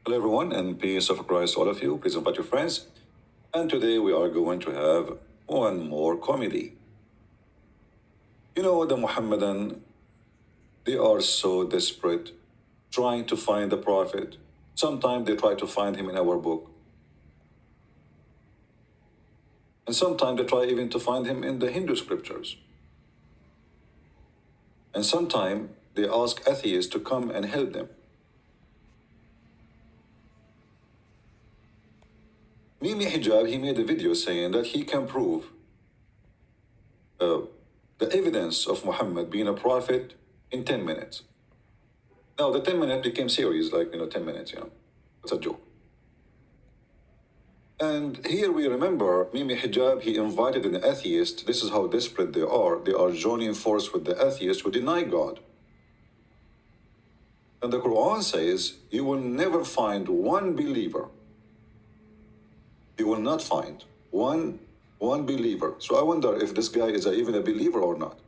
Hello everyone, and peace of Christ all of you. Please invite your friends. And today we are going to have one more comedy. You know, the Muhammadan, they are so desperate trying to find the Prophet. Sometimes they try to find him in our book. And sometimes they try even to find him in the Hindu scriptures. And sometimes they ask atheists to come and help them. Mimi Hijab, he made a video saying that he can prove the evidence of Muhammad being a prophet in 10 minutes. Now, the 10 minutes became series, 10 minutes, It's a joke. And here we remember Mimi Hijab, he invited an atheist. This is how desperate they are. They are joining force with the atheists who deny God. And the Quran says, you will never find one believer. You will not find one believer. So I wonder if this guy is even a believer or not.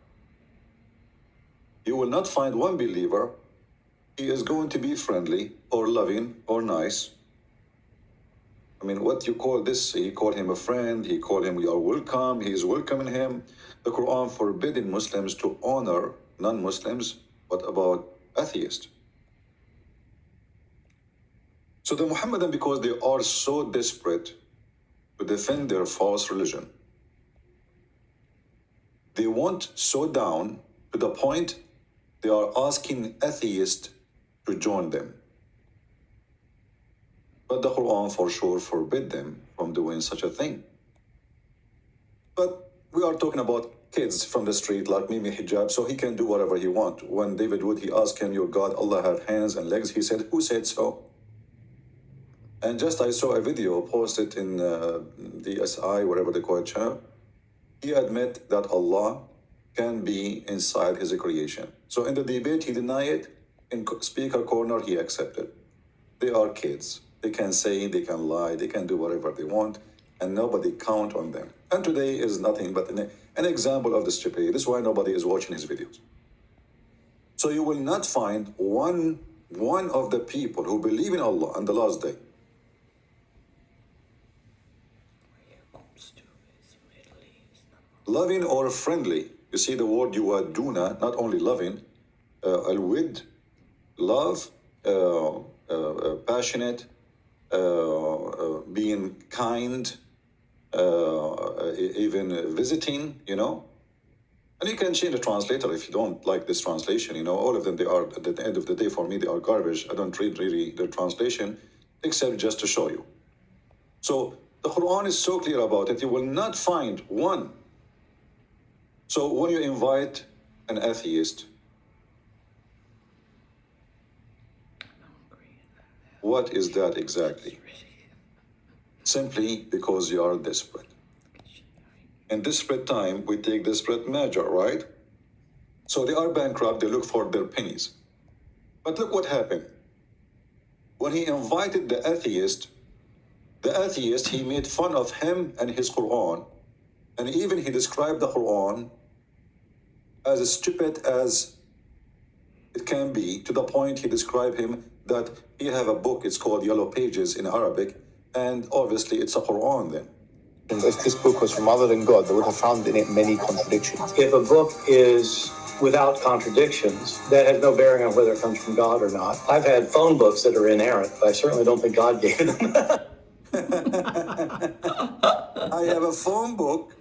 You will not find one believer. He is going to be friendly or loving or nice. I mean, what you call this? He called him a friend. He called him, you are welcome. He is welcoming him. The Quran forbidden Muslims to honor non-Muslims. What about atheists? So the Muhammadan, because they are so desperate to defend their false religion, they want so down to the point they are asking atheists to join them. But the Quran for sure forbid them from doing such a thing. But we are talking about kids from the street like Mimi Hijab, so he can do whatever he wants. When David Wood, he asked him, your God, Allah have hands and legs. He said, who said so? And just I saw a video posted in DSI, whatever they call it, channel. He admit that Allah can be inside his creation. So in the debate, he denied it. In speaker corner, he accepted. They are kids. They can say, they can lie, they can do whatever they want, and nobody count on them. And today is nothing but an example of the stupidity. This is why nobody is watching his videos. So you will not find one of the people who believe in Allah on the last day. Loving or friendly. You see the word yuwaduna, not only loving, al-wid, love, passionate, being kind, even visiting, And you can change the translator if you don't like this translation, All of them, they are, at the end of the day, for me, they are garbage. I don't read really the translation, except just to show you. So the Quran is so clear about it, you will not find one. So when you invite an atheist, what is that exactly? Simply because you are desperate. In desperate time, we take desperate measure, right? So they are bankrupt, they look for their pennies. But look what happened. When he invited the atheist, he made fun of him and his Quran. And even he described the Quran as stupid as it can be, to the point he described him that he have a book, it's called Yellow Pages in Arabic, and obviously it's a Quran then. If this book was from other than God, they would have found in it many contradictions. If a book is without contradictions, that has no bearing on whether it comes from God or not. I've had phone books that are inerrant, but I certainly don't think God gave them. I have a phone book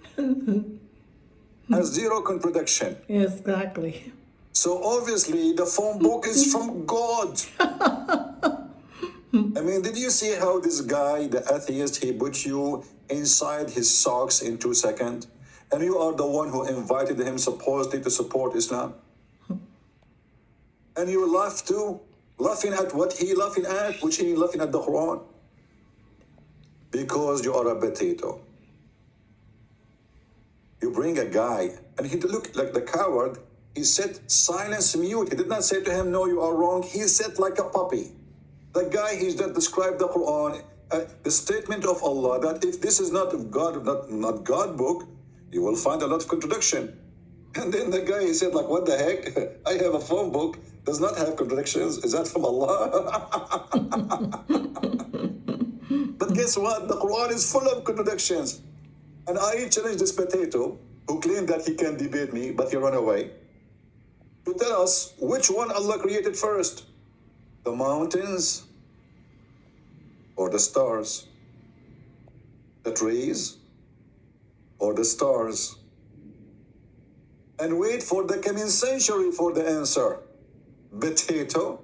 has zero contradiction. Exactly. So obviously the phone book is from God. I mean, did you see how this guy, the atheist, he put you inside his socks in 2 seconds? And you are the one who invited him supposedly to support Islam? And you laugh too? Laughing at what he laughing at? Which he laughing at the Quran? Because you are a potato. You bring a guy, and he looked like the coward. He said, silence, mute. He did not say to him, no, you are wrong. He said like a puppy. The guy, he just described the Quran, the statement of Allah, that if this is not God, not God book, you will find a lot of contradiction. And then the guy, he said, like, what the heck? I have a phone book, does not have contradictions. Is that from Allah? guess what? The Quran is full of contradictions. And I challenge this potato who claimed that he can debate me, but he ran away, to tell us which one Allah created first, the mountains or the stars, the trees or the stars, and wait for the coming century for the answer, potato.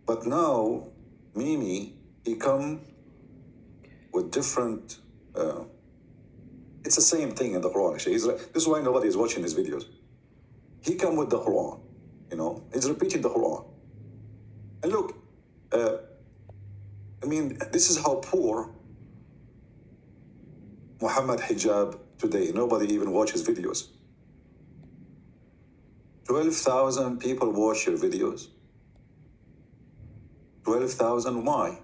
But now, Mimi, he come with different, it's the same thing in the Quran, actually. This is why nobody is watching his videos. He come with the Quran, he's repeating the Quran. And look, this is how poor Muhammad Hijab today. Nobody even watches videos. 12,000 people watch your videos. 12,000, why?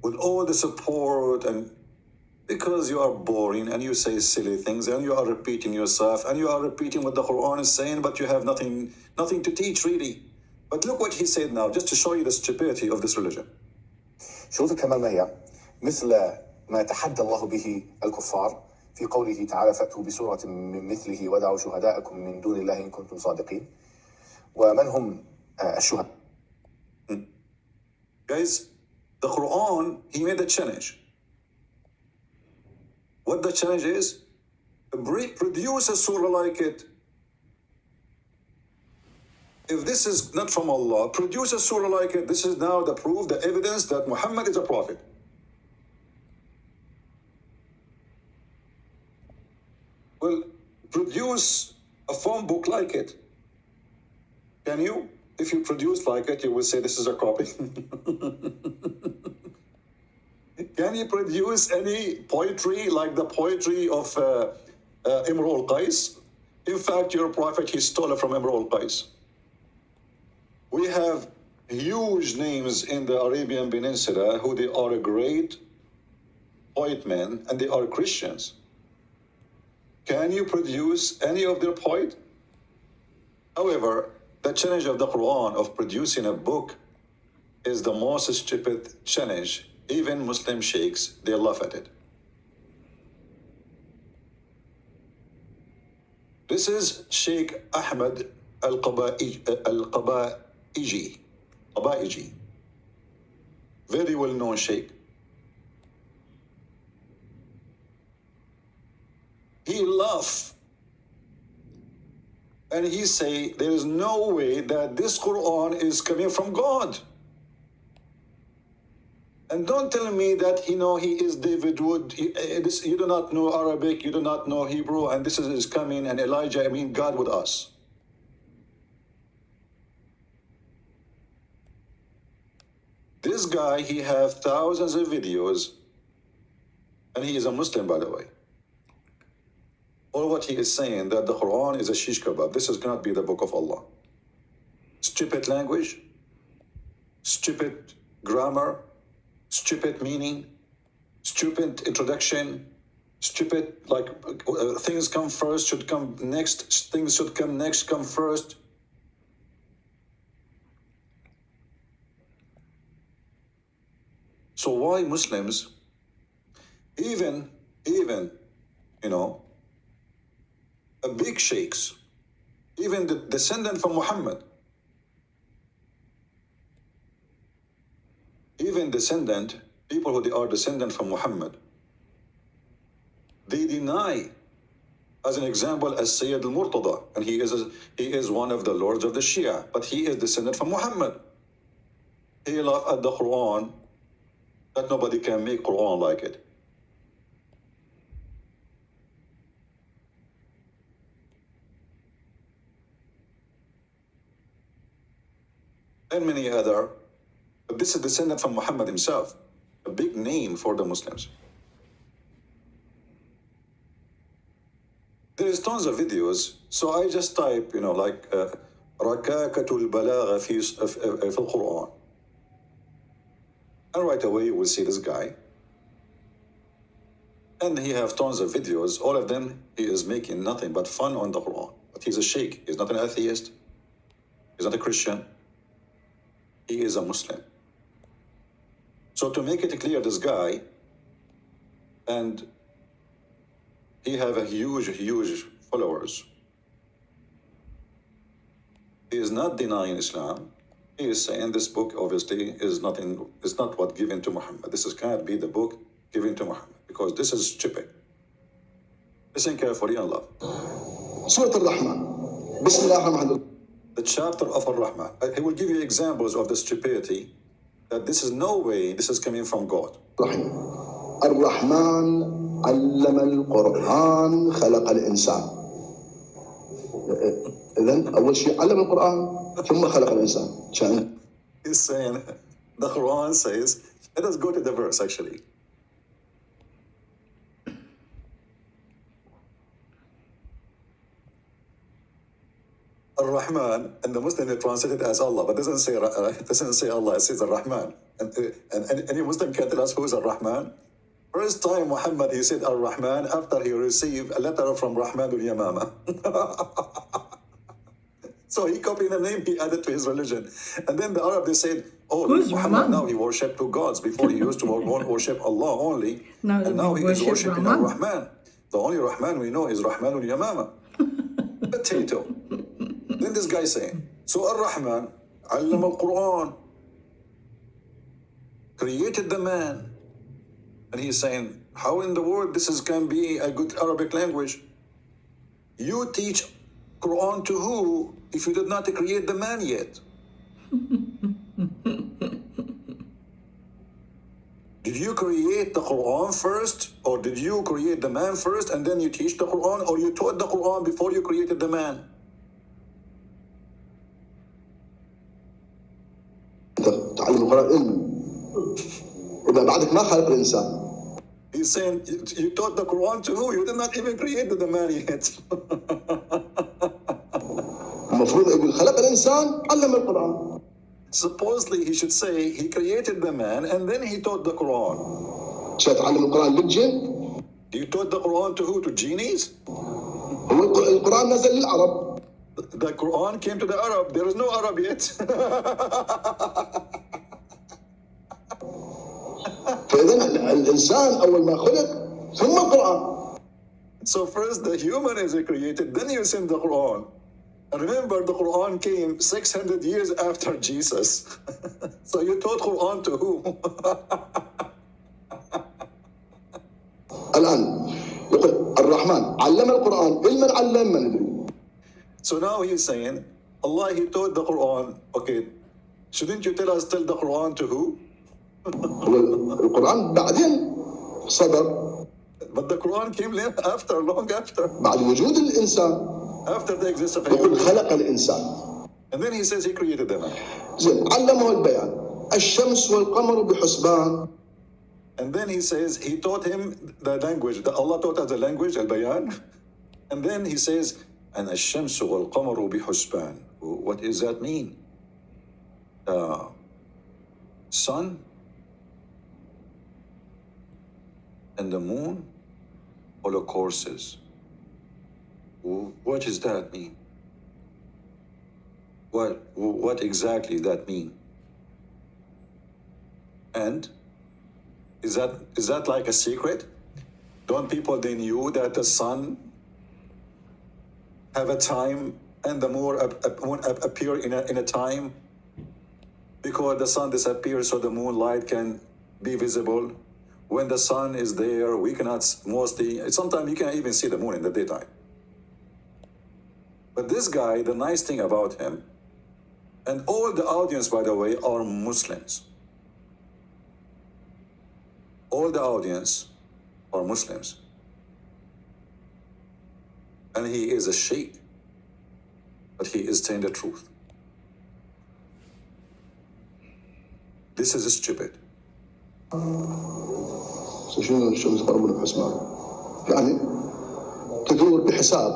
With all the support, and because you are boring and you say silly things and you are repeating yourself and you are repeating what the Quran is saying, but you have nothing to teach really. But look what he said now, just to show you the stupidity of this religion. شروط الكمال ما هي؟ مثل ما تحدى الله به الكفار في قوله تعالى فأتوا بسورة من مثله ودعوا شهداءكم من دون الله إن كنتم صادقين. ومن هم الشهداء؟ Guys, the Quran, he made a challenge. What the challenge is? Produce a surah like it. If this is not from Allah, produce a surah like it. This is now the proof, the evidence that Muhammad is a prophet. Well, produce a phone book like it. Can you? If you produce like it, you will say this is a copy. Can you produce any poetry like the poetry of Imru al-Qais? In fact, your prophet, he stole it from Imru al-Qais. We have huge names in the Arabian Peninsula who they are great poet men and they are Christians. Can you produce any of their poet? However, the challenge of the Quran of producing a book is the most stupid challenge. Even Muslim sheikhs, they laugh at it. This is Sheikh Ahmed al-Qabaiji, very well-known sheikh. He laughed and he say there is no way that this Quran is coming from God. And don't tell me that he is David Wood. You do not know Arabic, you do not know Hebrew, and this is coming, and Elijah, God with us. This guy, he have thousands of videos, and he is a Muslim, by the way. All what he is saying, that the Quran is a shish kebab. This cannot be the book of Allah. Stupid language, stupid grammar, stupid meaning, stupid introduction, stupid, things come first, should come next, things should come next, come first. So why Muslims, even, a big sheikhs, even the descendant from Muhammad, people who they are descendant from Muhammad, they deny, as an example, as Sayyid al-Murtada, and he is one of the lords of the Shia, but he is descendant from Muhammad. He laughed at the Quran, that nobody can make Quran like it. And many other. But this is descendant from Muhammad himself, a big name for the Muslims. There is tons of videos, so I just type, Rakakatul Balagha fi al-Quran. And right away you will see this guy. And he have tons of videos, all of them, he is making nothing but fun on the Quran. But he's a sheikh, he's not an atheist, he's not a Christian, he is a Muslim. So to make it clear, this guy, and he have a huge followers. He is not denying Islam. He is saying this book obviously is not what given to Muhammad. This can't be the book given to Muhammad because this is stupid. Listen carefully and love. Surah Al-Rahman. Bismillah ar-Rahman. The chapter of Ar-Rahman. He will give you examples of the stupidity that this is no way this is coming from God. Ar-Rahman علم القرآن خلق الإنسان. إذن أول شيء علم القرآن ثم خلق الإنسان. He's saying, the Quran says, let us go to the verse actually. Ar-Rahman, and the Muslim they translate it as Allah, but it doesn't say Allah, it says Ar-Rahman. And any Muslim can tell us who is Ar-Rahman? First time Muhammad, he said Ar-Rahman after he received a letter from Rahman al-Yamama. So he copied the name, he added to his religion. And then the Arab, they said, oh, Muhammad, now he worshipped two gods. Before he used to worship Allah only. And now he is worshipping Ar-Rahman. The only Rahman we know is Rahman al-Yamama. Potato. Then this guy saying, so Ar-Rahman, Allam al-Quran, created the man. And he's saying, how in the world can be a good Arabic language? You teach Quran to who if you did not create the man yet? Did you create the Quran first, or did you create the man first and then you teach the Quran, or you taught the Quran before you created the man? تعلم القرآن علم. إذا بعدك ما خلق الإنسان. He's saying, you taught the Quran to who? You did not even create the man yet. المفروض يقول خلق الإنسان علم القرآن. Supposedly he should say he created the man and then he taught the Quran. تعلم القرآن للجن. You taught the Quran to who? To genies? القرآن نزل للعرب. The Quran came to the Arab. There is no Arab yet. فإذا الإنسان أول ما خلق ثم القرآن. So first the human is created, then you send the Quran. And remember, the Quran came 600 years after Jesus. So you taught Quran to who? الآن يقول الرحمن علم القرآن علما علم ما ندري. So now he's saying, Allah, he taught the Quran. Okay, shouldn't you tell the Quran to who? القرآن بعدين صدر. But the Quran came long after. بعد وجود الإنسان. After the existence of يقول خلق الإنسان. And then he says he created the man. زين علمه البيان. الشمس والقمر بحسبان. And then he says he taught him the language. Allah taught us the language, al-bayan. And then he says, and الشمس والقمر بحسبان. What does that mean? Sun and the moon follow courses. What does that mean? What exactly that mean? And is that like a secret? Don't people they knew that the sun have a time and the moon appear in a time? Because the sun disappears so the moonlight can be visible. When the sun is there, we cannot sometimes you can't even see the moon in the daytime. But this guy, the nice thing about him, and all the audience, by the way, are Muslims. All the audience are Muslims. And he is a sheikh, but he is telling the truth. This is stupid. شنو الشمس قربنا بحسبان يعني تدور بحساب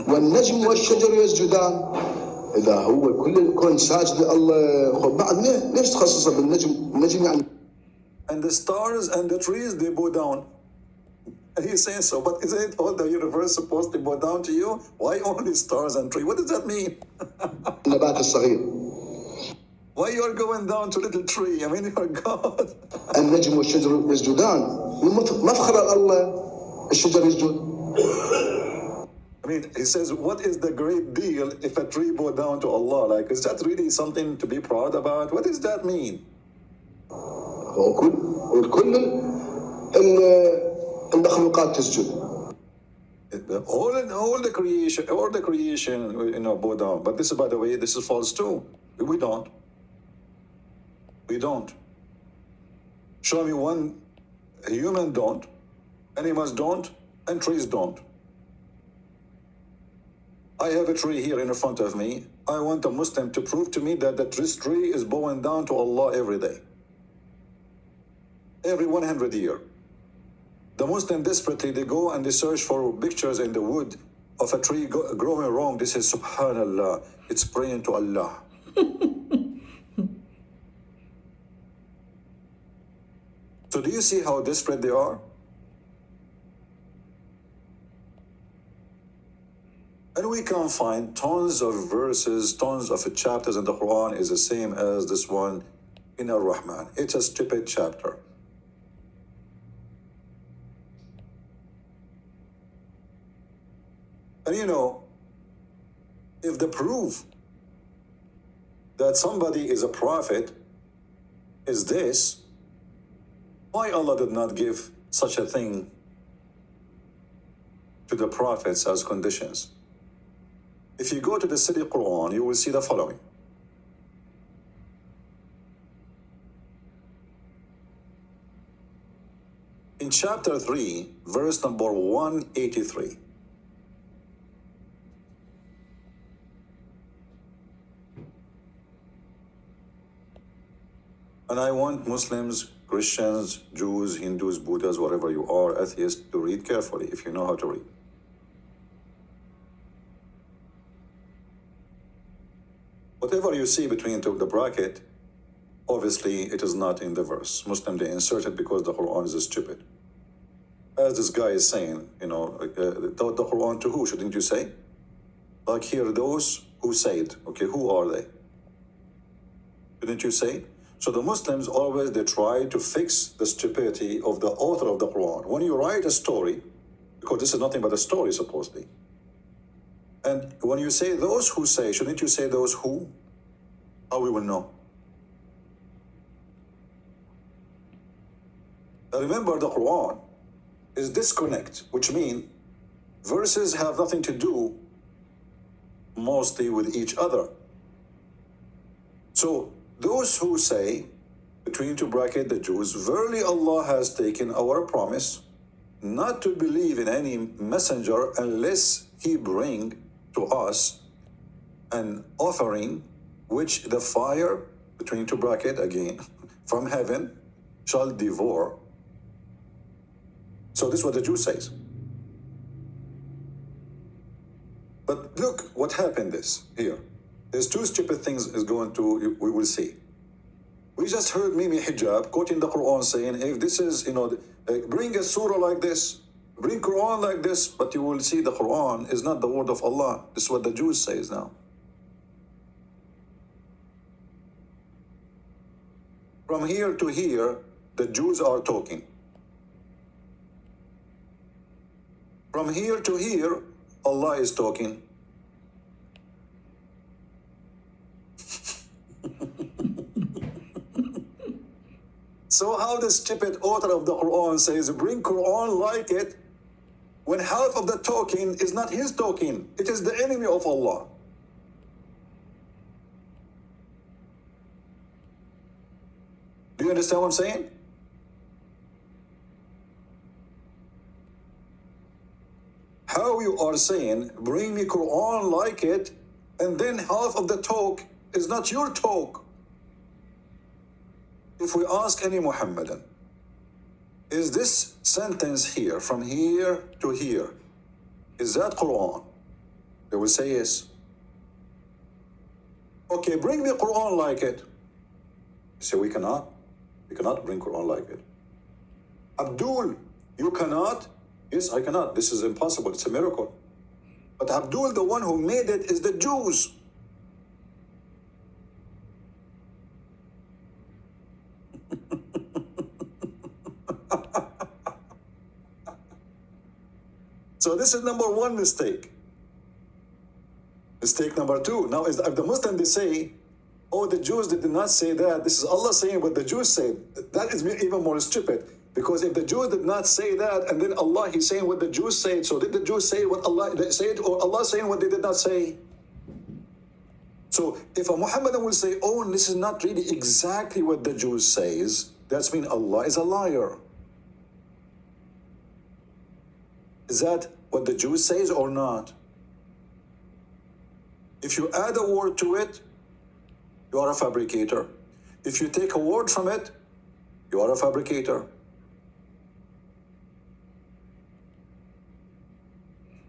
والنجم والشجر يسجدان اذا هو كل الكون ساجد لله بعد ليش تخصصه بالنجم النجم يعني and the stars and the trees they bow down and he's saying so but isn't all the universe supposed to bow down to you? Why only stars and trees? What does that mean? النبات الصغير Why you are going down to little tree? I mean, you are God. النجم والشجر يسجدان مفخر الله الشجر يسجد. I mean, he says, what is the great deal if a tree bow down to Allah? Like, is that really something to be proud about? What does that mean? وكل المخلوقات تسجد. All the creation, bow down. But this, by the way, this is false too. We don't. Show me one human don't, animals don't, and trees don't. I have a tree here in front of me. I want a Muslim to prove to me that this tree is bowing down to Allah every day. Every 100 years. The Muslim desperately, they go and they search for pictures in the wood of a tree growing wrong. This is Subhanallah. It's praying to Allah. So do you see how desperate they are? And we can find tons of verses, tons of chapters in the Quran is the same as this one in Ar-Rahman. It's a stupid chapter. And if the proof that somebody is a prophet is this, why Allah did not give such a thing to the prophets as conditions? If you go to the City Quran, you will see the following. In chapter 3, verse number 183. And I want Muslims, Christians, Jews, Hindus, Buddhas, whatever you are, atheists, to read carefully if you know how to read. Whatever you see between the bracket, obviously it is not in the verse. Muslim, they insert it because the Quran is stupid. As this guy is saying, the Quran to who, shouldn't you say? Like here, those who said, okay, who are they? Shouldn't you say? So the Muslims always, they try to fix the stupidity of the author of the Quran. When you write a story, because this is nothing but a story, supposedly, and when you say those who say, shouldn't you say those who? How we will know? Now remember, the Quran is disconnect, which means verses have nothing to do mostly with each other. So those who say, between two brackets, the Jews, verily Allah has taken our promise not to believe in any messenger unless he bring to us an offering which the fire, between two brackets again, from heaven shall devour. So this is what the Jew says. But look what happened here. There's two stupid things is going to, we will see. We just heard Mimi Hijab quoting the Quran saying, if this is, bring a surah like this, bring Quran like this, but you will see the Quran is not the word of Allah. This is what the Jews says now. From here to here, the Jews are talking. From here to here, Allah is talking. So how the stupid author of the Quran says, bring Quran like it, when half of the talking is not his talking, it is the enemy of Allah. Do you understand what I'm saying? How you are saying, bring me Quran like it, and then half of the talk is not your talk. If we ask any Muhammadan, is this sentence here, from here to here, is that Quran? They will say yes. Okay, bring me Quran like it. You say, we cannot bring Quran like it. Abdul, you cannot? Yes, I cannot. This is impossible. It's a miracle. But Abdul, the one who made it, is the Jews. So this is number one mistake. Mistake number two. Now, if the Muslim, they say, oh, the Jews did not say that. This is Allah saying what the Jews said. That is even more stupid. Because if the Jews did not say that, and then Allah, He's saying what the Jews said. So did the Jews say what Allah said, or Allah saying what they did not say? So if a Muhammadan will say, oh, this is not really exactly what the Jews says, that's mean Allah is a liar. Is that what the Jews says or not? If you add a word to it, you are a fabricator. If you take a word from it, you are a fabricator.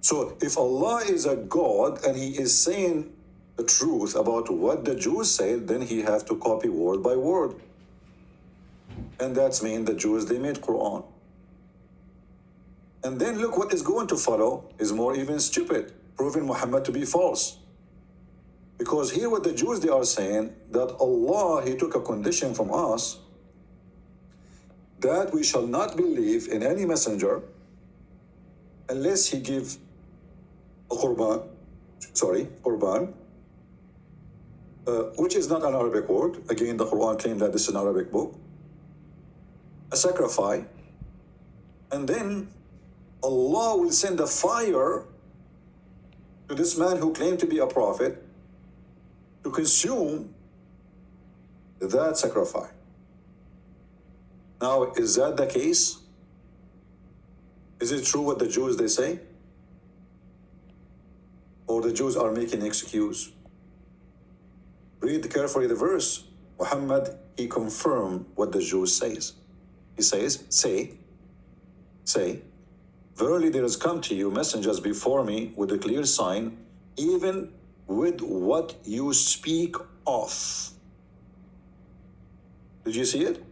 So if Allah is a God and He is saying the truth about what the Jews said, then He have to copy word by word. And that's mean the Jews, they made Quran. And then look what is going to follow is more even stupid, proving Muhammad to be false. Because here what the Jews, they are saying that Allah, He took a condition from us that we shall not believe in any messenger unless he give a qurban, which is not an Arabic word. Again, the Quran claimed that this is an Arabic book. A sacrifice. And then Allah will send a fire to this man who claimed to be a prophet to consume that sacrifice. Now, is that the case? Is it true what the Jews, they say? Or the Jews are making an excuse? Read carefully the verse. Muhammad, he confirmed what the Jews says. He says, say, verily there has come to you messengers before me with a clear sign, even with what you speak of. Did you see it?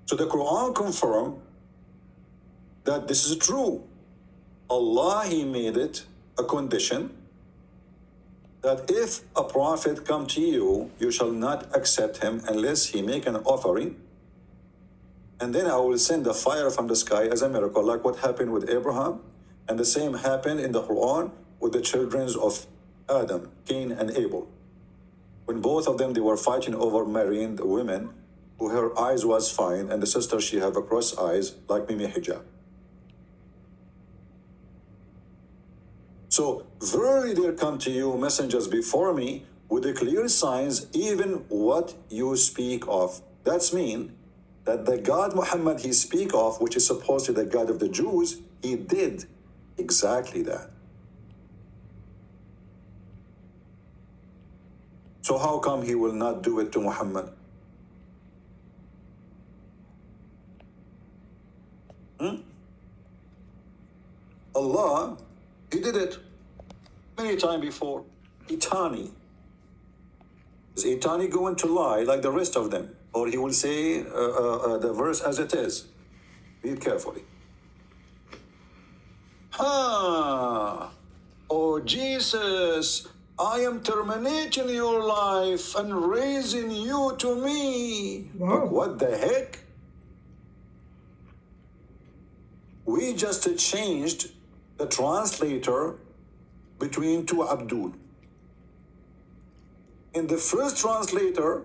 So the Quran confirmed that this is true. Allah, He made it a condition that if a prophet come to you, you shall not accept him unless he make an offering. And then I will send a fire from the sky as a miracle, like what happened with Abraham. And the same happened in the Quran with the children of Adam, Cain and Abel. When both of them, they were fighting over marrying the women who her eyes was fine, and the sister, she have a cross eyes, like Mimi Hijab. So, verily there come to you messengers before me with the clear signs, even what you speak of. That's mean that the God Muhammad he speak of, which is supposed to be the God of the Jews, he did exactly that. So how come he will not do it to Muhammad? Allah, He did it many times before. Itani. Is Itani going to lie like the rest of them? Or he will say the verse as it is? Read carefully. Oh Jesus, I am terminating your life and raising you to me. Wow. Like, what the heck? We just changed the translator between two Abdul. In the first translator,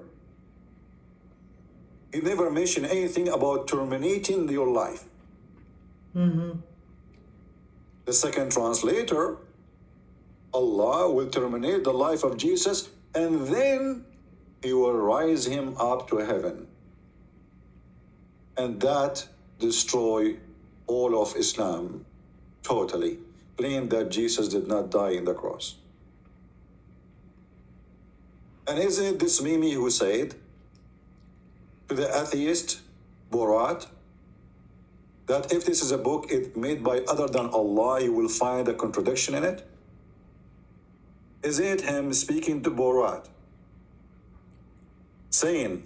he never mentioned anything about terminating your life. Mm-hmm. The second translator, Allah will terminate the life of Jesus and then He will rise him up to heaven. And that destroy all of Islam totally. Claim that Jesus did not die in the cross. And isn't it this Mimi who said to the atheist, Borat, that if this is a book made by other than Allah, you will find a contradiction in it? Is it him speaking to Borat, saying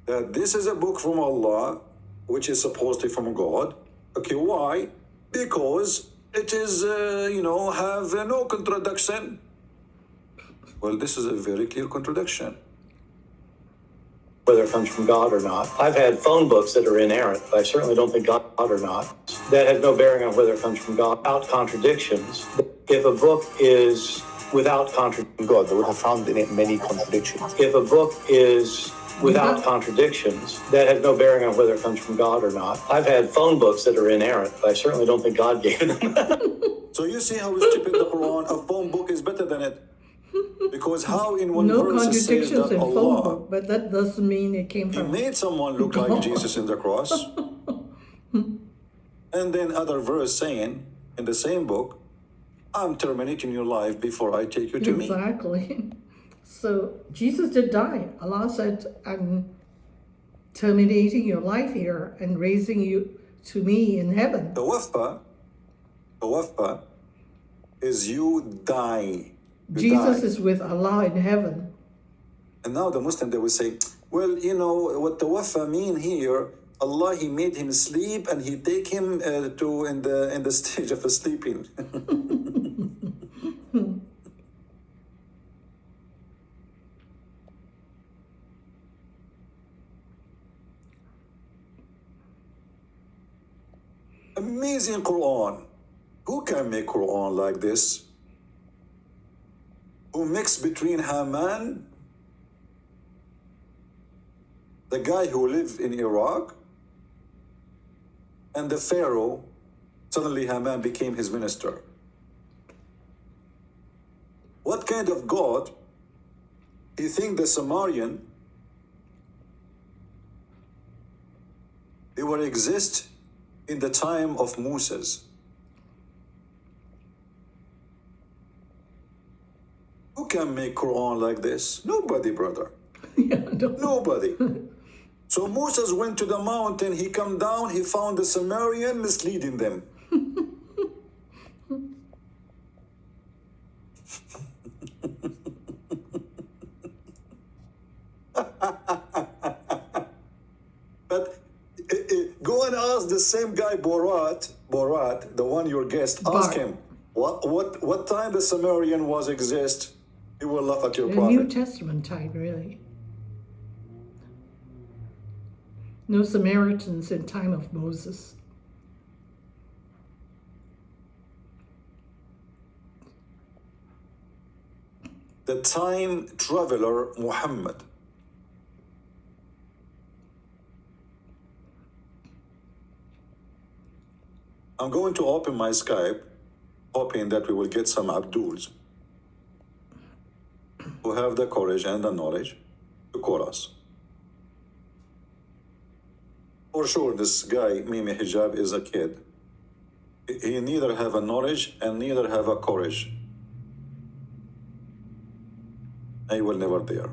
that this is a book from Allah, which is supposed to be from God? Okay, why? Because it is, have no contradiction. Well, this is a very clear contradiction. Whether it comes from God or not. I've had phone books that are inerrant, but I certainly don't think God or not. that has no bearing on whether it comes from God, without contradictions. If a book is without contradictions, God, they would have found in it many contradictions. if a book is without contradictions, that has no bearing on whether it comes from God or not. I've had phone books that are inerrant, but I certainly don't think God gave them. So you see how stupid the Quran, a phone book is better than it. Because how in one No verse it says contradictions that in phone Allah, book, but that doesn't mean it came He from made someone look like God. Jesus in the cross. And then other verse saying in the same book, I'm terminating your life before I take you to me. Exactly. So Jesus did die. Allah said, I'm terminating your life here and raising you to me in heaven. The wafpa is you die. You Jesus die. is with Allah in heaven. And now the Muslim, they will say, well, you know, what the wafa mean here, Allah, He made him sleep and He take him to in the stage of sleeping. Amazing Quran. Who can make Quran like this? Who mixed between Haman, the guy who lived in Iraq, and the Pharaoh. Suddenly Haman became his minister. What kind of God do you think the Sumerian, they will exist in the time of Moses? Who can make Quran like this? Nobody, brother. Yeah, no. Nobody. So Moses went to the mountain, he come down, he found the Sumerian misleading them. But go and ask the same guy Borat, the one your guest, ask Bar. him, what time the Sumerian was exist? He will laugh at your The prophet. New Testament time, really. No Samaritans in time of Moses. The time traveler Muhammad. I'm going to open my Skype, hoping that we will get some Abduls who have the courage and the knowledge to call us. For sure, this guy, Mimi Hijab, is a kid. He neither have a knowledge and neither have a courage. I will never dare.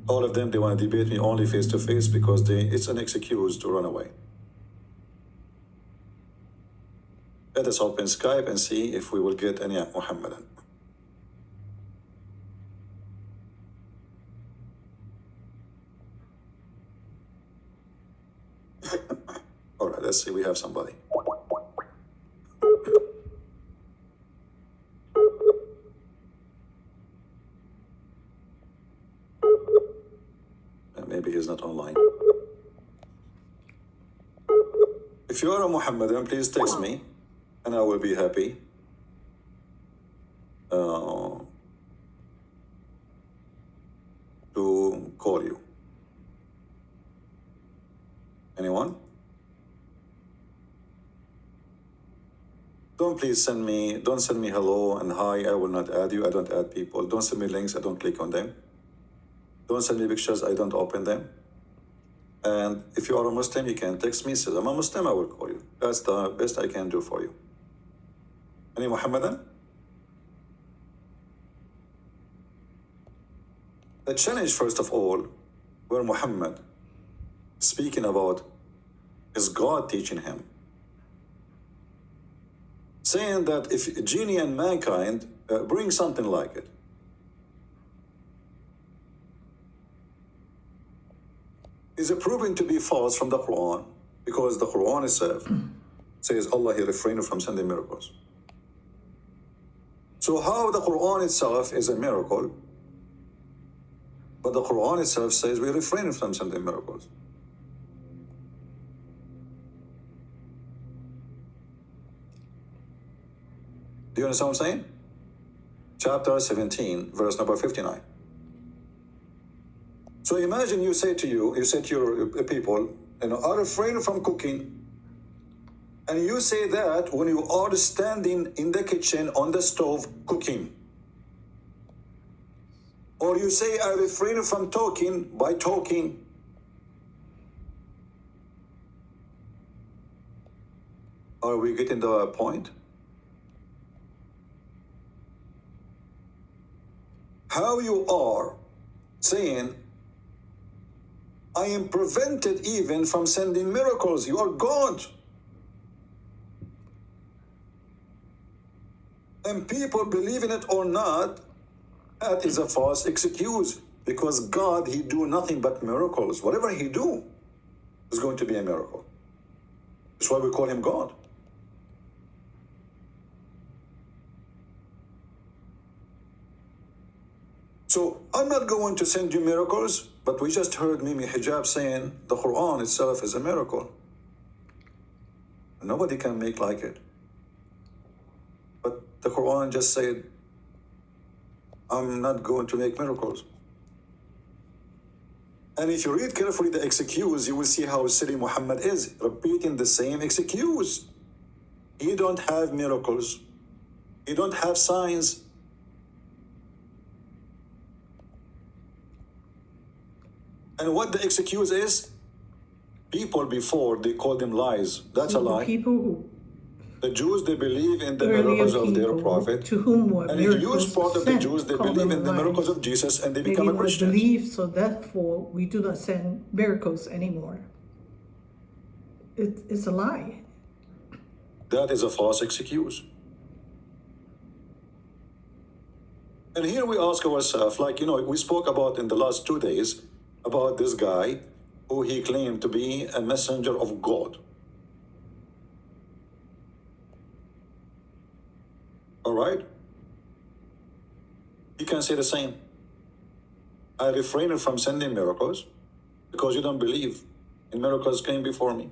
All of them, they want to debate me only face to face because it's an excuse to run away. Let us open Skype and see if we will get any Muhammadan. All right, let's see. We have somebody. Maybe he's not online. If you are a Muhammadan, please text me and I will be happy to call you. Anyone? Don't send me hello and hi, I will not add you, I don't add people. Don't send me links, I don't click on them. Don't send me pictures, I don't open them. And if you are a Muslim, you can text me, say, I'm a Muslim, I will call you. That's the best I can do for you. Any Muhammadan? The challenge, first of all, where Muhammad speaking about is God teaching him. Saying that if genie and mankind bring something like it, is proven to be false from the Quran, because the Quran itself says Allah, He refrained from sending miracles. So how the Quran itself is a miracle, but the Quran itself says we refrain from sending miracles? Do you understand what I'm saying? Chapter 17, verse number 59. So imagine you say to your people, are refrain from cooking. And you say that when you are standing in the kitchen on the stove cooking. Or you say, I refrain from talking by talking. Are we getting the point? How you are saying, I am prevented even from sending miracles. You are God. And people believe in it or not, that is a false excuse. Because God, he do nothing but miracles. Whatever he do is going to be a miracle. That's why we call him God. So I'm not going to send you miracles, but we just heard Mimi Hijab saying the Quran itself is a miracle. Nobody can make like it. But the Quran just said, I'm not going to make miracles. And if you read carefully the excuse, you will see how silly Muhammad is, repeating the same excuse. He don't have miracles. He don't have signs. And what the excuse is, people before, they called them lies. That's a lie. People who The Jews, they believe in the miracles of their prophet. To whom were and a huge part of the sent, Jews, they call believe them in the lies. miracles of Jesus and they They become did a not Christian. believe, so therefore we do not send miracles anymore. It's a lie. That is a false excuse. And here we ask ourselves, we spoke about in the last 2 days, about this guy who he claimed to be a messenger of God. All right? You can say the same. I refrain from sending miracles because you don't believe in miracles came before me.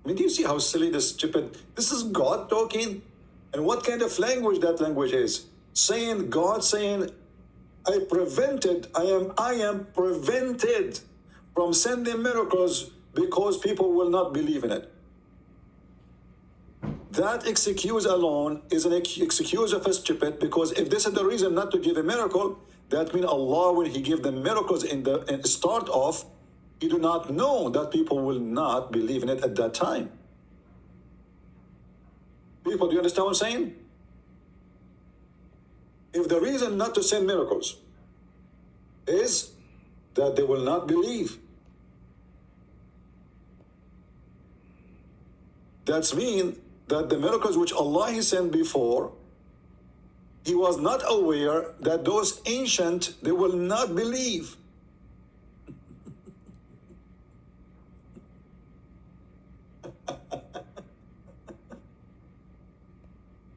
I mean, do you see how silly, this stupid, this is God talking? And what kind of language that language is? God saying, I am prevented from sending miracles because people will not believe in it. That excuse alone is an excuse of a stupid, because if this is the reason not to give a miracle, that means Allah, when he give the miracles in the start off, he do not know that people will not believe in it at that time. People, do you understand what I'm saying? If the reason not to send miracles is that they will not believe, that's mean that the miracles which Allah he sent before, he was not aware that those ancient, they will not believe.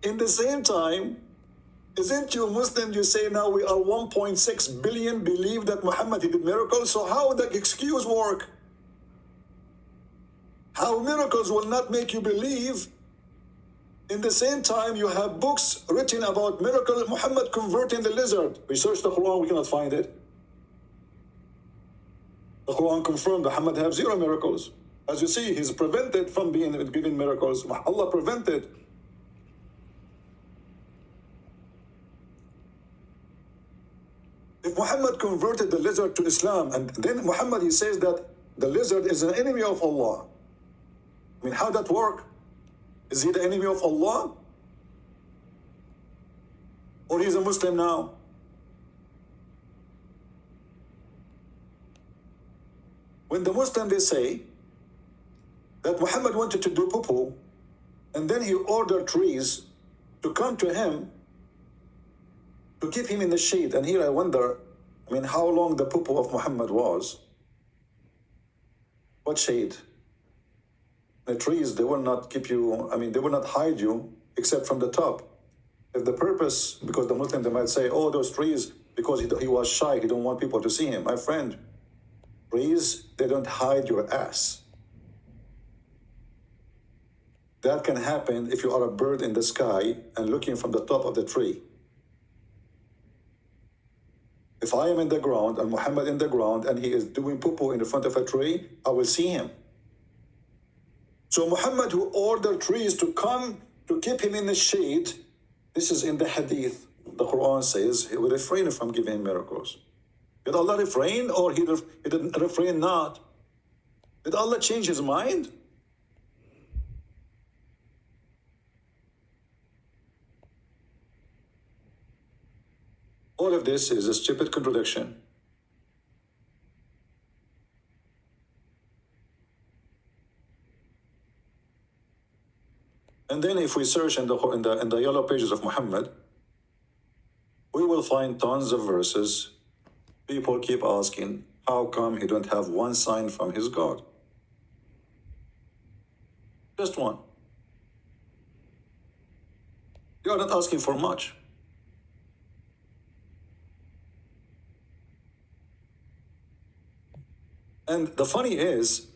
In the same time, isn't you Muslim, you say now we are 1.6 billion believe that Muhammad he did miracles, so how the excuse work? How miracles will not make you believe? In the same time, you have books written about miracle, Muhammad converting the lizard. We searched the Quran, we cannot find it. The Quran confirmed Muhammad have 0 miracles. As you see, he's prevented from giving miracles. Allah prevented. If Muhammad converted the lizard to Islam, and then Muhammad, he says that the lizard is an enemy of Allah. I mean, how that work? Is he the enemy of Allah? Or he's a Muslim now? When the Muslim, they say that Muhammad wanted to do poo-poo, and then he ordered trees to come to him to keep him in the shade. And here I wonder, I mean, how long the poo-poo of Muhammad was? What shade? The trees, they will not keep you, I mean, they will not hide you except from the top. If the purpose, because the Muslim, they might say, oh, those trees, because he was shy, he don't want people to see him. My friend, trees, they don't hide your ass. That can happen if you are a bird in the sky and looking from the top of the tree. If I am in the ground and Muhammad in the ground and he is doing poo-poo in the front of a tree, I will see him. So Muhammad, who ordered trees to come to keep him in the shade, this is in the hadith. The Quran says he will refrain from giving him miracles. Did Allah refrain, or he didn't refrain not? Did Allah change his mind? All of this is a stupid contradiction. And then if we search in the yellow pages of Muhammad, we will find tons of verses. People keep asking, how come he don't have one sign from his God? Just one. You are not asking for much. And the funny is,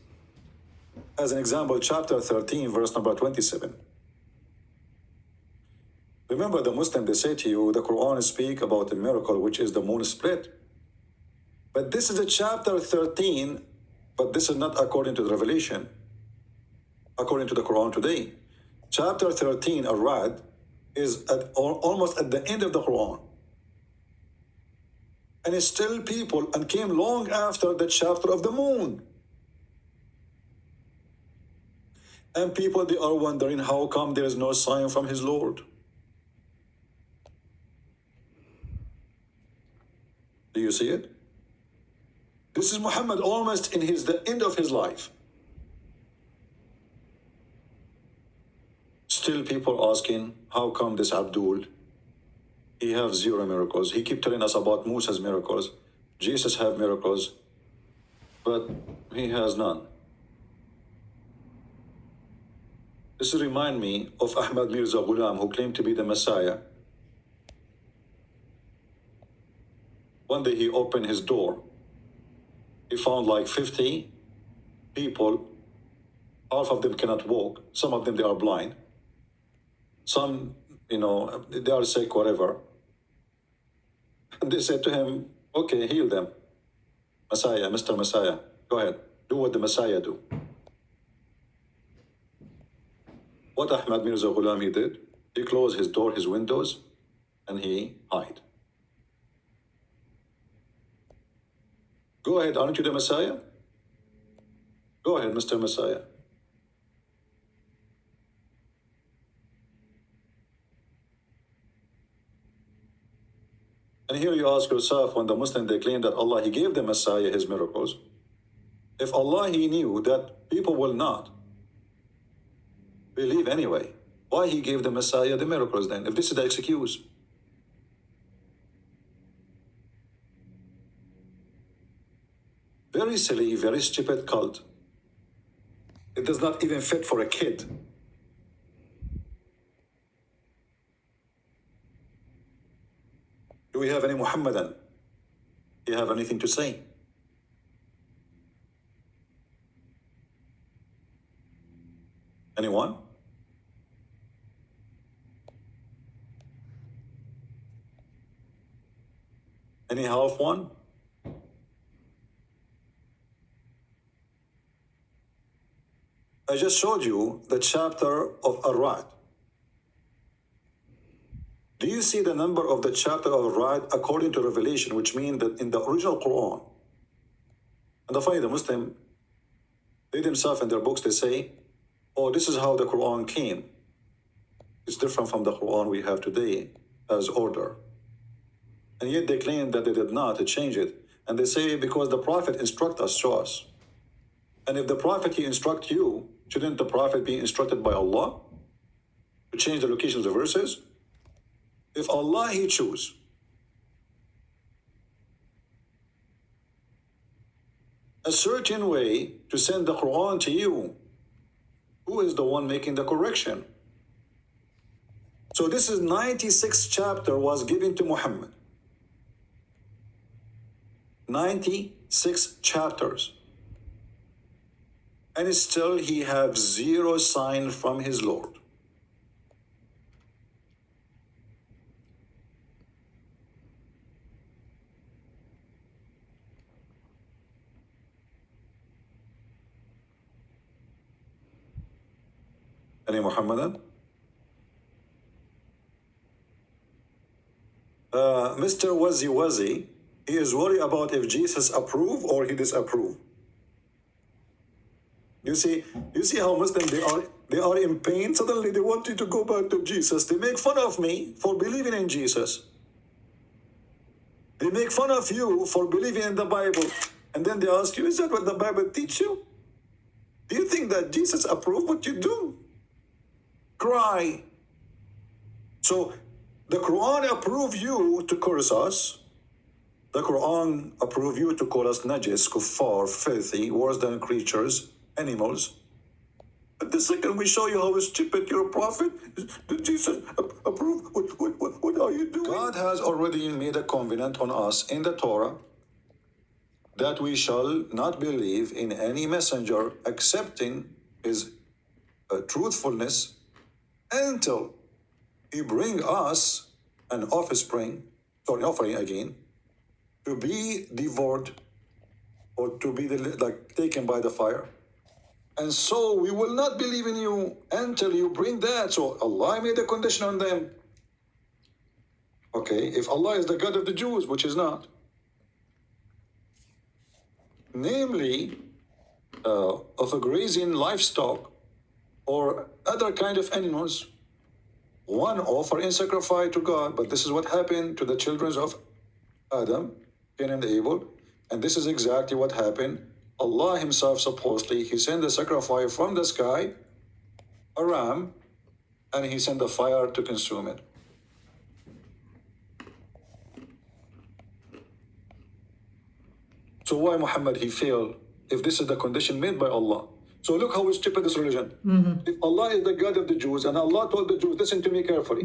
as an example, chapter 13, verse number 27. Remember, the Muslim, they say to you, the Quran speak about a miracle, which is the moon split. But this is a chapter 13, but this is not according to the revelation, according to the Quran today. Chapter 13, Ar-Ra'd, is almost at the end of the Quran. And it's still people, and came long after the chapter of the moon. And people, they are wondering, how come there is no sign from his Lord? Do you see it? This is Muhammad almost in the end of his life. Still people asking, how come this Abdul, he have zero miracles? He keep telling us about Musa's miracles. Jesus have miracles, but he has none. This remind me of Ahmad Mirza Ghulam, who claimed to be the Messiah. One day he opened his door. He found like 50 people. Half of them cannot walk. Some of them, they are blind. Some, they are sick, whatever. And they said to him, okay, heal them. Messiah, Mr. Messiah, go ahead. Do what the Messiah do. What Ahmad Mirza Ghulam he did, he closed his door, his windows, and he hid. Go ahead, aren't you the Messiah? Go ahead, Mr. Messiah. And here you ask yourself, when the Muslim, they claim that Allah, he gave the Messiah his miracles. If Allah, he knew that people will not believe anyway, why he gave the Messiah the miracles then, if this is the excuse? Very silly, very stupid cult. It does not even fit for a kid. Do we have any Muhammadan? Do you have anything to say? Anyone? Any half one? I just showed you the chapter of Ar-Ra'd. Do you see the number of the chapter of Ar-Ra'd according to Revelation, which means that in the original Quran, and the funny, the Muslim, they themselves in their books, they say, oh, this is how the Quran came. It's different from the Quran we have today as order. And yet they claim that they did not change it. And they say, because the Prophet instruct us, show us. And if the Prophet, he instruct you, shouldn't the Prophet be instructed by Allah to change the locations of verses? If Allah, he choose a certain way to send the Quran to you, who is the one making the correction? So this is 96th chapter was given to Muhammad. 96 chapters. and still he have zero sign from his Lord. Any Muhammadan? Mr. Wazi, he is worried about if Jesus approve or he disapprove. You see how Muslims they are in pain. Suddenly they want you to go back to Jesus. They make fun of me for believing in Jesus. They make fun of you for believing in the Bible. And then they ask you, is that what the Bible teach you? Do you think that Jesus approved what you do? Cry. So the Quran approve you to curse us. The Quran approve you to call us najis, kuffar, filthy, worse than creatures, animals. But the second we show you how stupid you're a prophet, did Jesus approve? What are you doing? God has already made a covenant on us in the Torah that we shall not believe in any messenger accepting his truthfulness until he bring us an offering again, to be devoured or to be taken by the fire. And so we will not believe in you until you bring that. So Allah made a condition on them. Okay, if Allah is the God of the Jews, which is not, namely of a grazing livestock or other kind of animals, one offer in sacrifice to God. But this is what happened to the children of Adam, Cain and Abel, and this is exactly what happened. Allah himself, supposedly, he sent a sacrifice from the sky, a ram, and he sent a fire to consume it. So why Muhammad he failed if this is the condition made by Allah? So look how stupid this religion. If Allah is the God of the Jews, and Allah told the Jews, listen to me carefully.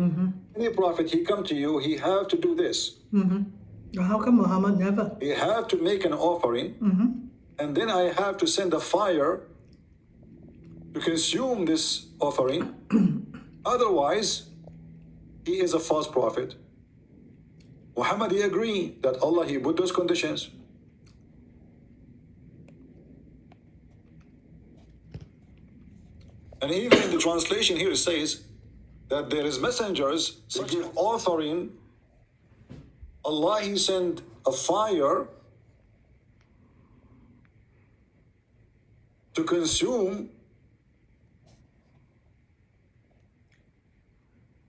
Any prophet, he come to you, he have to do this. How come Muhammad never? He have to make an offering, and then I have to send a fire to consume this offering. Otherwise, he is a false prophet. Muhammad, he agreed that Allah, he put those conditions. And even in the translation here, it says that there is messengers, they give offering. Allah, he sent a fire to consume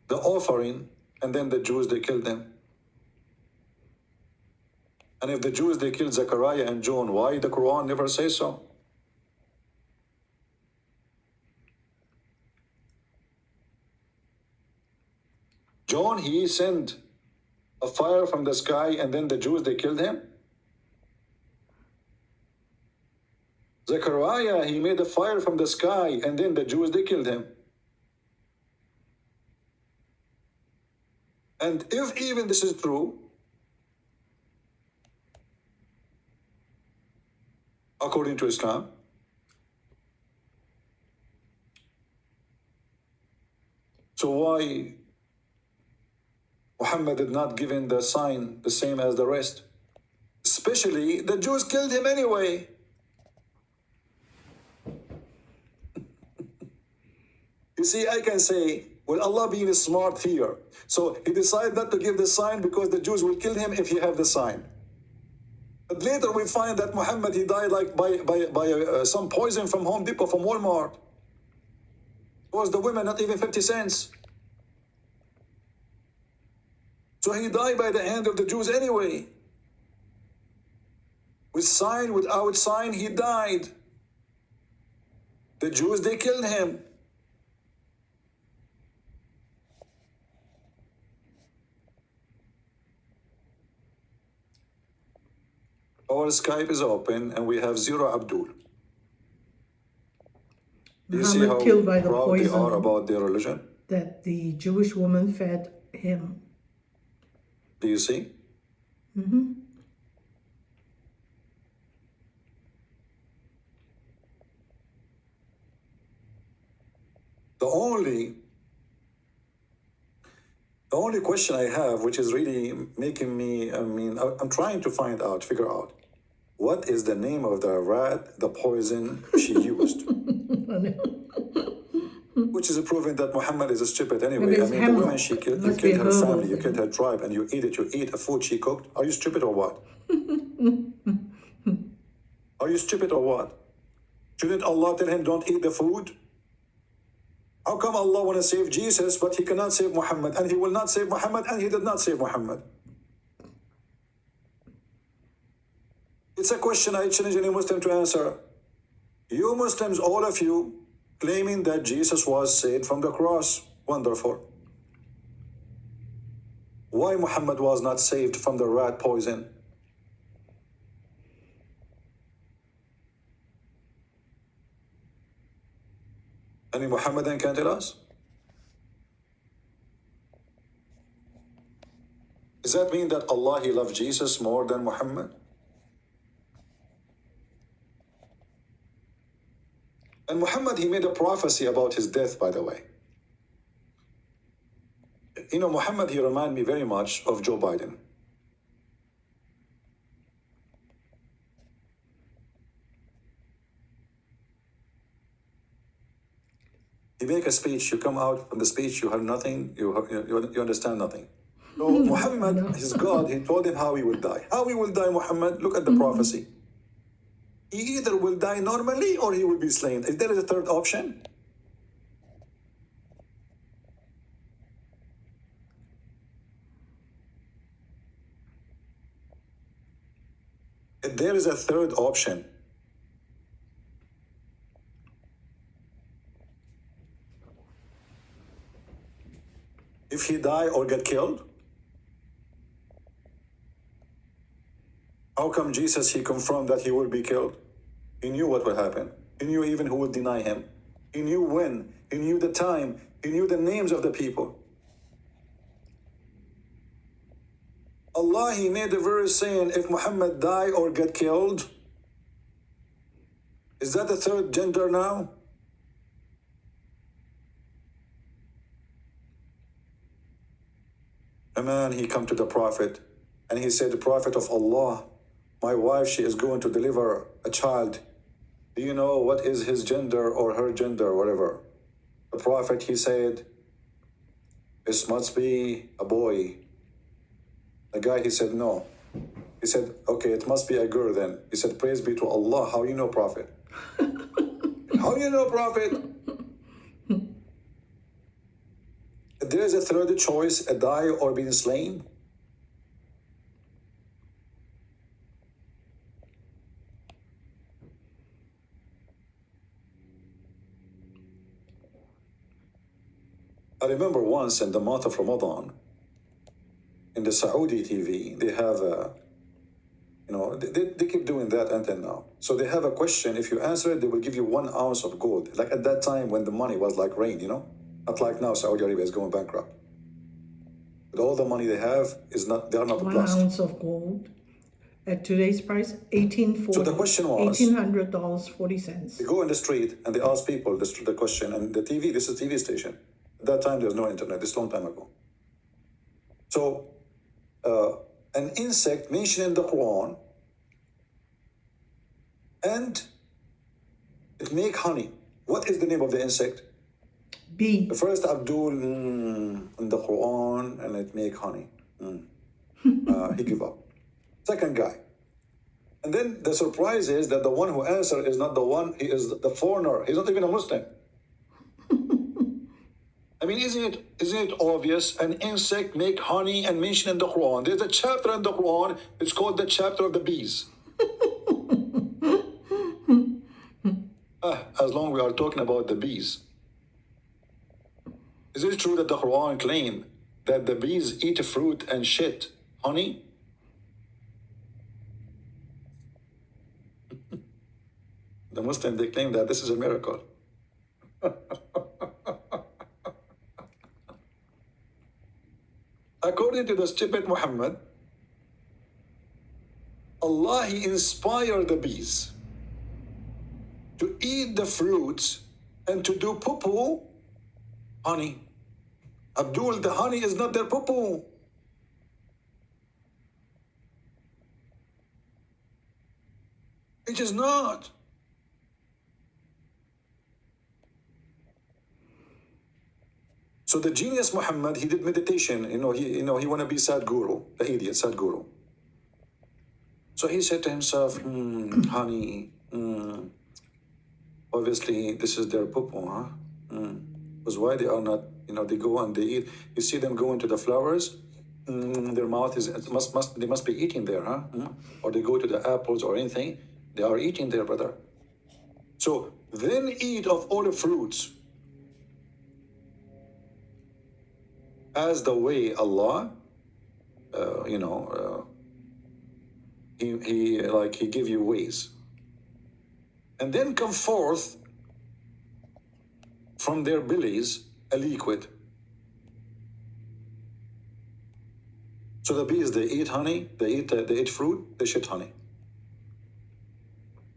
the offering, and then the Jews, they killed them. And if the Jews, they killed Zechariah and John, why the Quran never says so? John, he sent a fire from the sky, and then the Jews, they killed him. Zechariah, he made a fire from the sky, and then the Jews, they killed him. And if even this is true, according to Islam, so why Muhammad did not give in the sign the same as the rest? Especially the Jews killed him anyway. You see, I can say, well, Allah being smart here, so he decided not to give the sign because the Jews will kill him if he have the sign. But later we find that Muhammad, he died like by some poison from Home Depot, from Walmart. It was the women, not even 50 cents. So he died by the hand of the Jews anyway. With sign, without sign, he died. The Jews, they killed him. Our Skype is open and we have zero Abdul. Do you see how killed by the proud they are poison about their religion? that the Jewish woman fed him. Do you see? The only question I have, which is really making me, I'm trying to figure out, what is the name of the rat, the poison she used? Which is proving that Muhammad is a stupid anyway. Maybe I it's mean, the woman hemlock. she killed, you Must be killed a her herbal family, you thing. killed her tribe, and you eat a food she cooked. Are you stupid or what? Are you stupid or what? Shouldn't Allah tell him, don't eat the food? How come Allah want to save Jesus, but he cannot save Muhammad, and he will not save Muhammad, and he did not save Muhammad? It's a question I challenge any Muslim to answer. You Muslims, all of you, claiming that Jesus was saved from the cross. Wonderful. Why Muhammad was not saved from the rat poison? Any Muhammadan can tell us? Does that mean that Allah, he loved Jesus more than Muhammad? And Muhammad, he made a prophecy about his death, by the way. You know, Muhammad, he reminded me very much of Joe Biden. You make a speech, you come out from the speech, you have nothing, you understand nothing. So Muhammad, his God, he told him how he will die. How he will die, Muhammad? Look at the prophecy. He either will die normally or he will be slain. Is there a third option? If there is a third option, if he die or get killed, how come Jesus, he confirmed that he will be killed? He knew what would happen. He knew even who would deny him. He knew when. He knew the time. He knew the names of the people. Allah, he made a verse saying, if Muhammad die or get killed, is that the third gender now? A man, he come to the Prophet and he said, the Prophet of Allah, my wife, she is going to deliver a child. Do you know what is his gender or her gender, whatever? The Prophet, he said, this must be a boy. The guy, he said, no. He said, okay, it must be a girl then. He said, praise be to Allah. How you know, Prophet? How you know, Prophet? There is a third choice, a die or being slain. I remember once in the month of Ramadan, in the Saudi TV, they have they keep doing that until now. So they have a question. If you answer it, they will give you 1 ounce of gold. Like at that time when the money was like rain, Not like now, Saudi Arabia is going bankrupt. But all the money they have they are not 1 blessed. ounce of gold at today's price, $18.40. So the question was, $1,800.40. they go in the street and they ask people the question, and the TV, this is a TV station. At that time, there was no internet. This is a long time ago. So an insect mentioned in the Quran, and it make honey. What is the name of the insect? Bee. The first Abdul in the Quran, and it make honey. He give up. Second guy. And then the surprise is that the one who answered is not the one, he is the foreigner. He's not even a Muslim. I mean, isn't it obvious? An insect make honey and mention in the Quran. There's a chapter in the Quran, it's called the chapter of the bees. As long as we are talking about the bees. Is it true that the Quran claim that the bees eat fruit and shit honey? The Muslim, they claim that this is a miracle. According to the stupid Muhammad, Allah, he inspired the bees to eat the fruits and to do poo-poo honey. Abdul, the honey is not their poo-poo. It is not. So the genius Muhammad, he did meditation. He want to be Sadhguru, the idiot Sadhguru. So he said to himself, honey, obviously this is their poo-poo, huh? Because why they are not, they go and they eat. You see them go into the flowers, their mouth they must be eating there, huh? Or they go to the apples or anything, they are eating there, brother. So then eat of all the fruits as the way Allah, he give you ways. And then come forth from their bellies a liquid. So the bees, they eat honey, they eat fruit, they shit honey.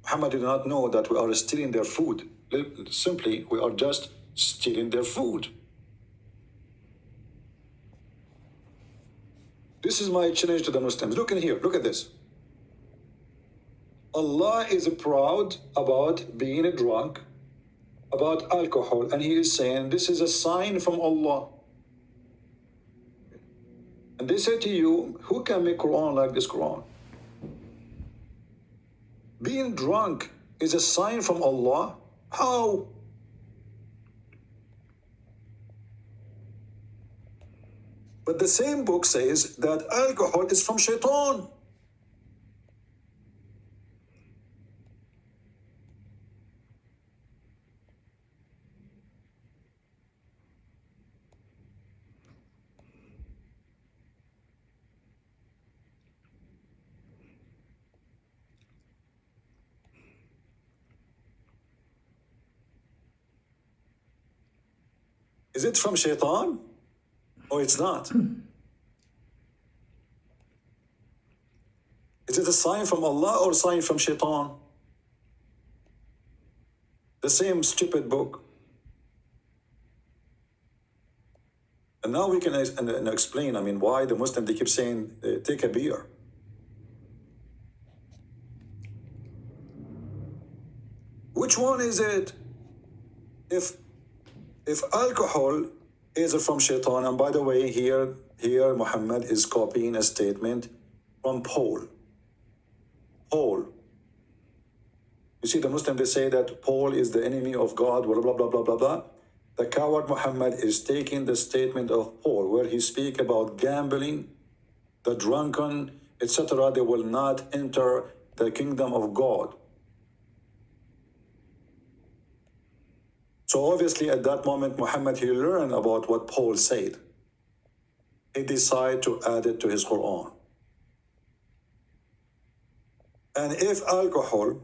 Muhammad did not know that we are stealing their food. Simply, we are just stealing their food. This is my challenge to the Muslims. Look in here, look at this. Allah is proud about being a drunk, about alcohol, and He is saying this is a sign from Allah. And they say to you, who can make Quran like this Quran? Being drunk is a sign from Allah? How? But the same book says that alcohol is from shaitan. Is it from shaitan or it's not? Is it a sign from Allah or a sign from shaitan? The same stupid book. And now we can explain, why the Muslims, they keep saying, take a beer. Which one is it? If alcohol is from shaitan, and by the way, here Muhammad is copying a statement from Paul. Paul. You see, the Muslims, they say that Paul is the enemy of God, blah, blah, blah, blah, blah, blah. The coward Muhammad is taking the statement of Paul, where he speaks about gambling, the drunken, etc. They will not enter the kingdom of God. So obviously at that moment, Muhammad, he learned about what Paul said. He decided to add it to his Quran. And if alcohol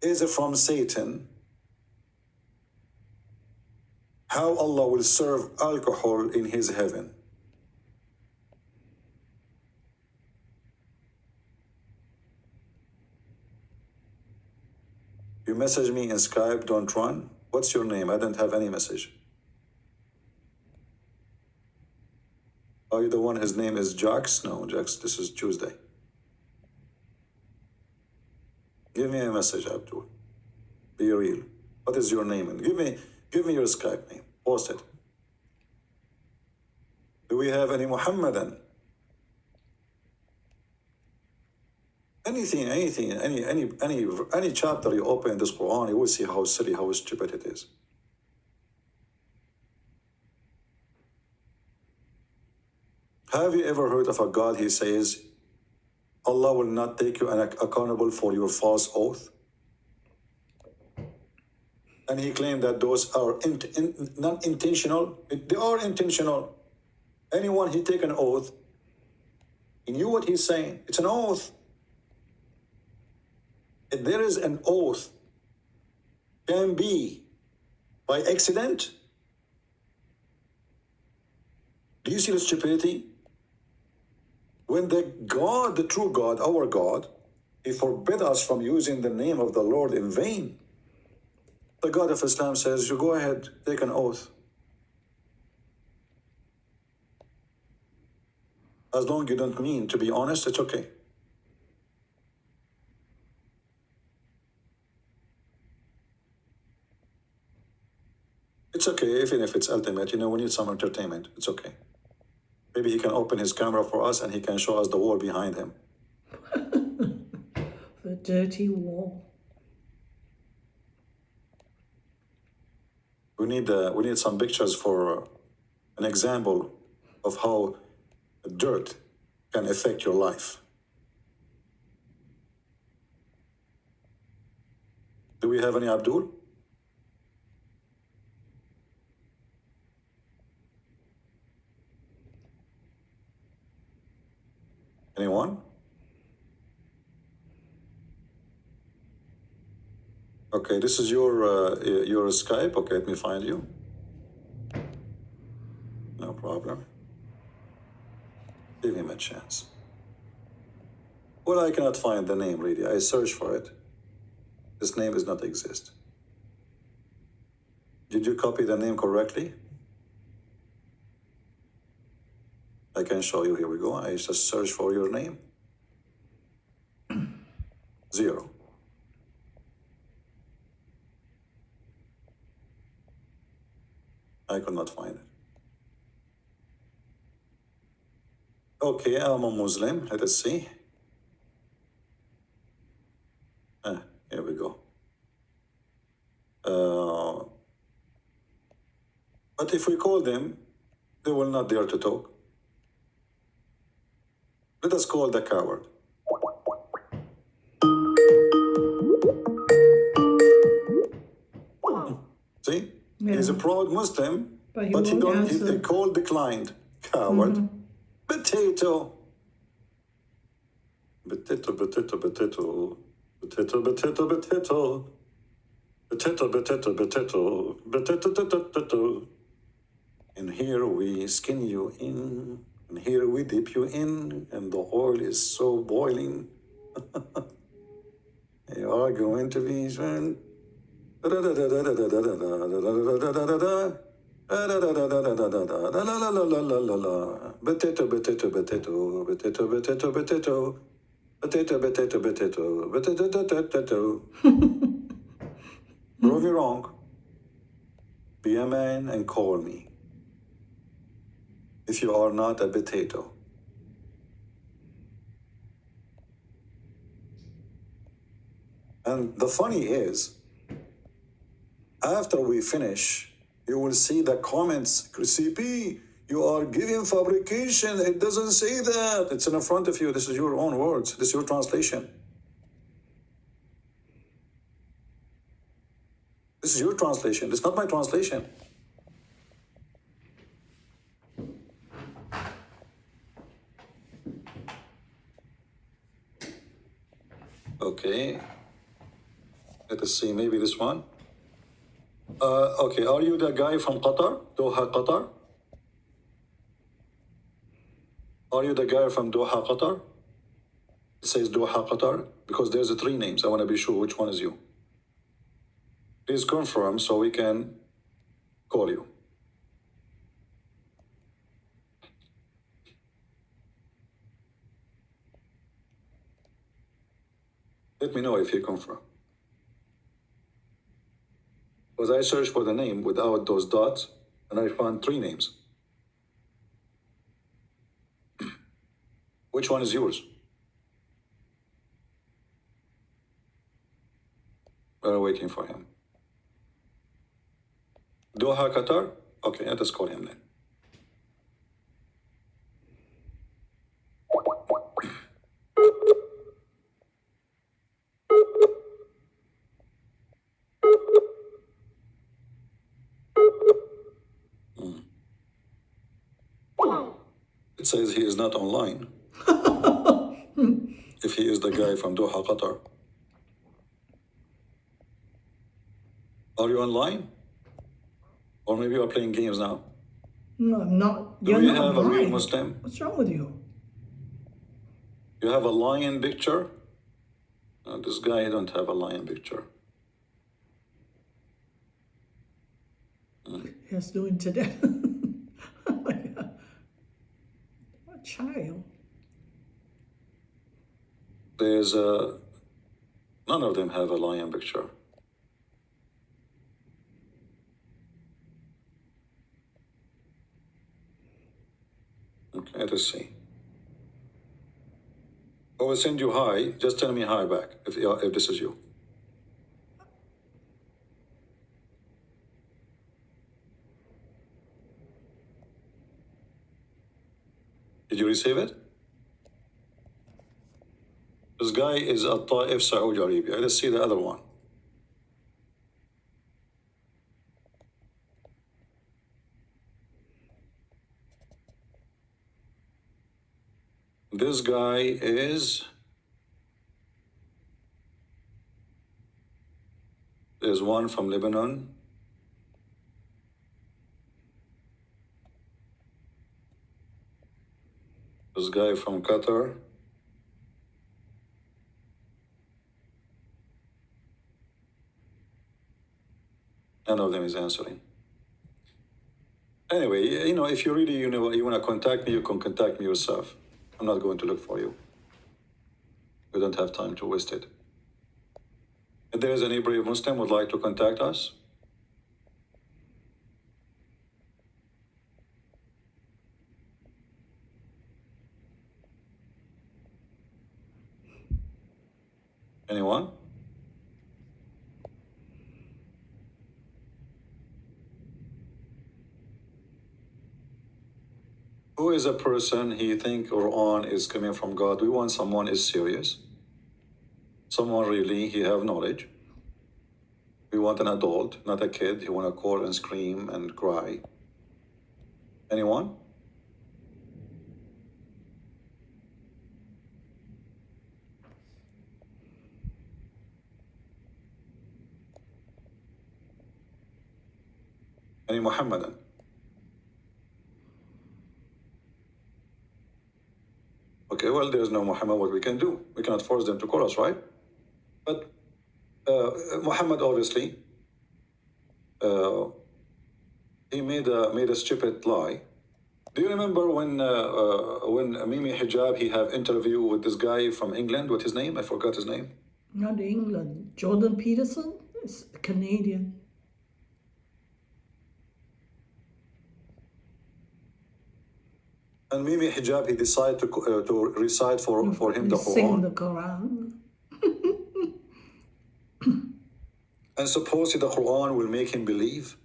is from Satan, how Allah will serve alcohol in his heaven? You message me in Skype, don't run. What's your name? I don't have any message. Are you the one, his name is Jax? No, Jax, this is Tuesday. Give me a message, Abdul. Be real. What is your name? And give me your Skype name. Post it. Do we have any Muhammadan? Anything, any chapter you open in this Quran, you will see how silly, how stupid it is. Have you ever heard of a God, he says, Allah will not take you accountable for your false oath? And he claimed that those are not intentional. They are intentional. Anyone, he take an oath, he knew what he's saying. It's an oath. If there is an oath, can be by accident. Do you see the stupidity? When the God, the true God, our God, he forbid us from using the name of the Lord in vain. The God of Islam says, you go ahead, take an oath. As long as you don't mean to be honest, it's okay. It's okay, even if it's ultimate. You know, we need some entertainment. It's okay. Maybe he can open his camera for us and he can show us the wall behind him. The dirty wall. We need some pictures for an example of how dirt can affect your life. Do we have any Abdul? Anyone? Okay, this is your Skype. Okay, let me find you. No problem. Give him a chance. Well, I cannot find the name really. I searched for it. This name does not exist. Did you copy the name correctly? I can show you. Here we go. I just search for your name. 0. I could not find it. Okay, I'm a Muslim. Let us see. Here we go. But if we call them, they will not dare to talk. Let us call the coward. See? Yeah. He's a proud Muslim, But he he won't don't. answer. He called declined. Coward. Potato. Potato, potato, potato. Potato, potato, potato. Potato, potato, potato. Potato, potato, potato. And here we skin you in. And here we dip you in. And the oil is so boiling. You are going to be spent. Potato, potato, potato, potato, potato, potato, potato, potato, potato, potato, potato. Prove me wrong. Be a man and call me. If you are not a potato. And the funny is, after we finish, you will see the comments. CP, you are giving fabrication. It doesn't say that. It's in front of you. This is your own words. This is your translation. This is your translation. It's not my translation. Okay. Let us see. Maybe this one. Okay. Are you the guy from Qatar? Doha, Qatar? Are you the guy from Doha, Qatar? It says Doha, Qatar because there's 3 names. I want to be sure which one is you. Please confirm so we can call you. Let me know if you confirm. Because I searched for the name without those dots and I found 3 names. Which one is yours? We're waiting for him. Doha, Qatar? Okay, let us call him then. It says he is not online. If he is the guy from Doha, Qatar. Are you online? Or maybe you are playing games now. No, I'm not. Do You're we not have a real lying. Muslim? What's wrong with you? You have a lion picture? No, this guy don't have a lion picture. He's doing today. Oh my God. What child? There's none of them have a lion picture. Okay, let's see. I will send you hi. Just tell me hi back if this is you. Did you receive it? This guy is at Taif, Saudi Arabia. Let's see the other one. This guy is... There's one from Lebanon. This guy from Qatar. None of them is answering. Anyway, if you really, you want to contact me, you can contact me yourself. I'm not going to look for you. We don't have time to waste it. If there is any brave Muslim would like to contact us, anyone? Who is a person he think Quran is coming from God? We want someone is serious. Someone really, he have knowledge. We want an adult, not a kid. He want to call and scream and cry. Anyone? Any Muhammadan? Okay, well, there's no Muhammad. What we can do? We cannot force them to call us, right? But Muhammad, obviously, he made a stupid lie. Do you remember when Mimi Hijab, he have interview with this guy from England? What's his name? I forgot his name. Not England. Jordan Peterson is Canadian. And Mimi Hijab, he decided to recite for him the Sing Quran. the Quran. And supposedly the Quran will make him believe.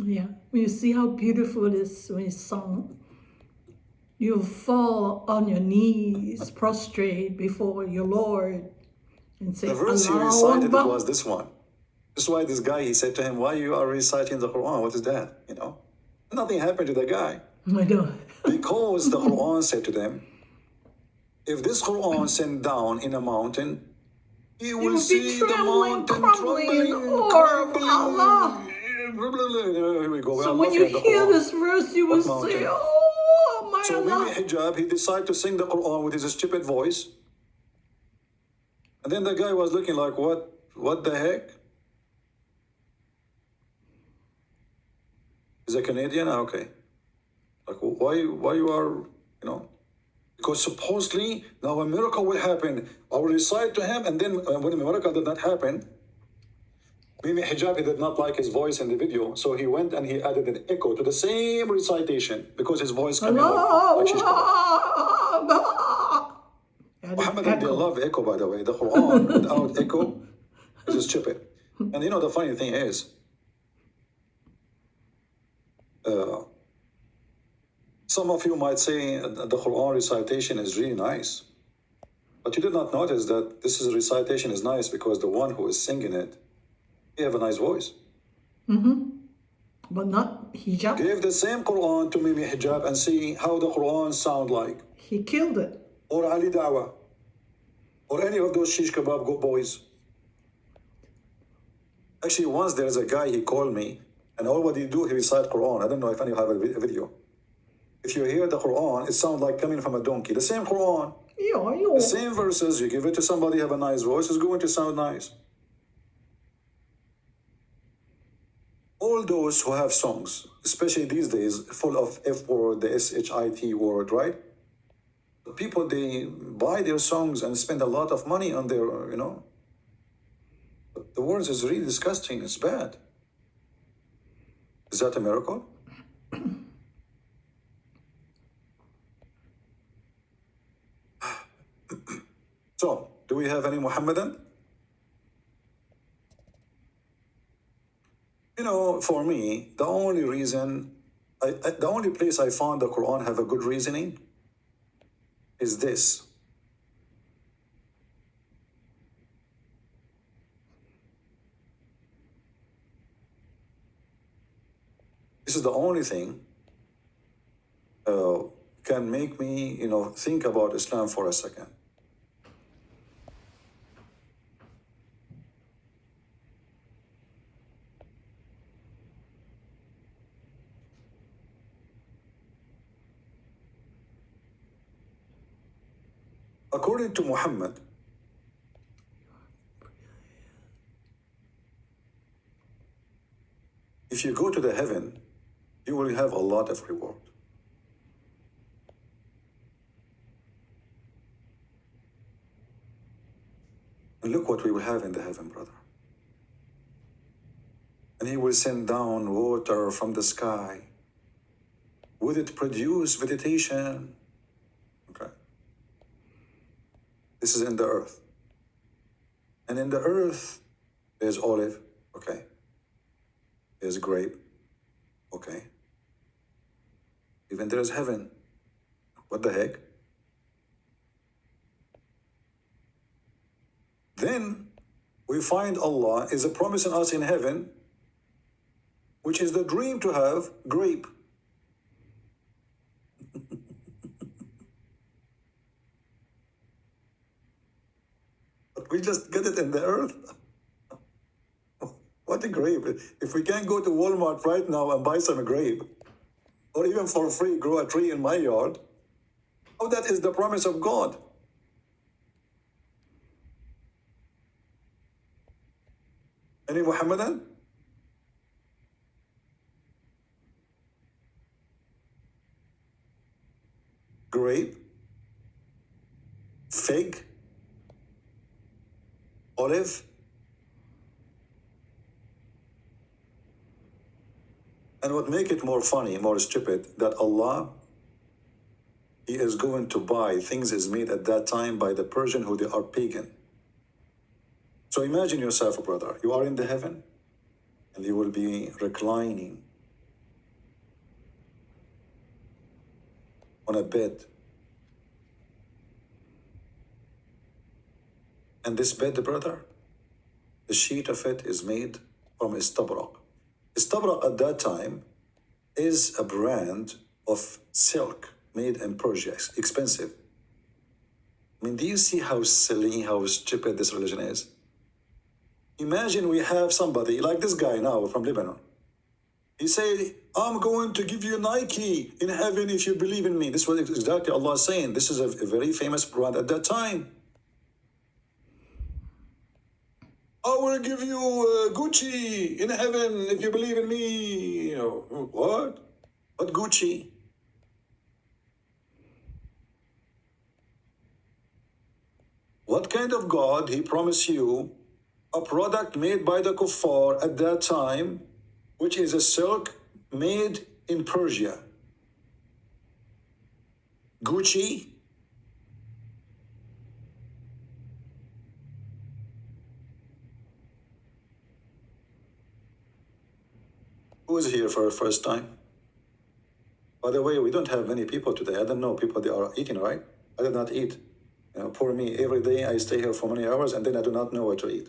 Yeah. When you see how beautiful it is when it's sung, you fall on your knees, prostrate before your Lord, and say, The verse he Allahu recited Akbar. was this one. That's why this guy, he said to him, why you are reciting the Quran? What is that? Nothing happened to the guy. Oh my God. Because the Quran said to them, if this Quran sent down in a mountain, you will will be see the trembling, mountain crumbling in awe of Allah. Here we go. So I'm when not you in the hear Quran. this verse, you will What say, mountain? oh my So Allah. Mimi Hijab, he decided to sing the Quran with his stupid voice. And then the guy was looking like, what the heck? He's a Canadian? Ah, okay. Like, why you are, because supposedly now a miracle will happen. I will recite to him, and then when a miracle did not happen, Mimi Hijab, he did not like his voice in the video, so he went and he added an echo to the same recitation because his voice came out like she's Muhammad, they love echo, by the way. The Quran without echo is stupid. And the funny thing is, some of you might say the Quran recitation is really nice. But you did not notice that this recitation is nice because the one who is singing it, he have a nice voice. But not hijab. Give the same Quran to Mimi Hijab and see how the Quran sound like. He killed it. Or Ali Dawah. Or any of those shish kebab boys. Actually, once there's a guy, he called me, and all what he do, he recite Quran. I don't know if any of you have a video. If you hear the Quran, it sounds like coming from a donkey. The same Quran, the same verses, you give it to somebody, have a nice voice, it's going to sound nice. all those who have songs, especially these days, full of F word, the SHIT word, right? People, they buy their songs and spend a lot of money on their, the words is really disgusting. It's bad. Is that a miracle? So, do we have any Muhammadan? For me, the only reason, the only place I found the Quran have a good reasoning is this. This is the only thing can make me, think about Islam for a second. According to Muhammad, if you go to the heaven, you will have a lot of reward. And look what we will have in the heaven, brother. And he will send down water from the sky. Will it produce vegetation? Okay. This is in the earth. And in the earth, there's olive, okay. There's grape, okay. Even there's heaven. What the heck? Then we find Allah is promising us in heaven, which is the dream to have grape. But we just get it in the earth. What a grape. If we can't go to Walmart right now and buy some grape, or even for free grow a tree in my yard, how that is the promise of God? Any Muhammadan? Grape, fig, olive, and what make it more funny, more stupid, that Allah, He is going to buy things is made at that time by the Persian who they are pagan. So imagine yourself, brother, you are in the heaven and you will be reclining on a bed. And this bed, brother, the sheet of it is made from istabrak. Istabrak at that time is a brand of silk made in Persia, expensive. I mean, do you see how silly, how stupid this religion is? Imagine we have somebody like this guy now from Lebanon. He said, I'm going to give you Nike in heaven if you believe in me. This was exactly Allah saying. This is a very famous brand at that time. I will give you Gucci in heaven if you believe in me. What? What Gucci? What kind of God He promised you a product made by the kuffar at that time, which is a silk made in Persia? Gucci? Who is here for the first time? By the way, we don't have many people today. I don't know people they are eating, right? I did not eat. Poor me. Every day I stay here for many hours and then I do not know what to eat.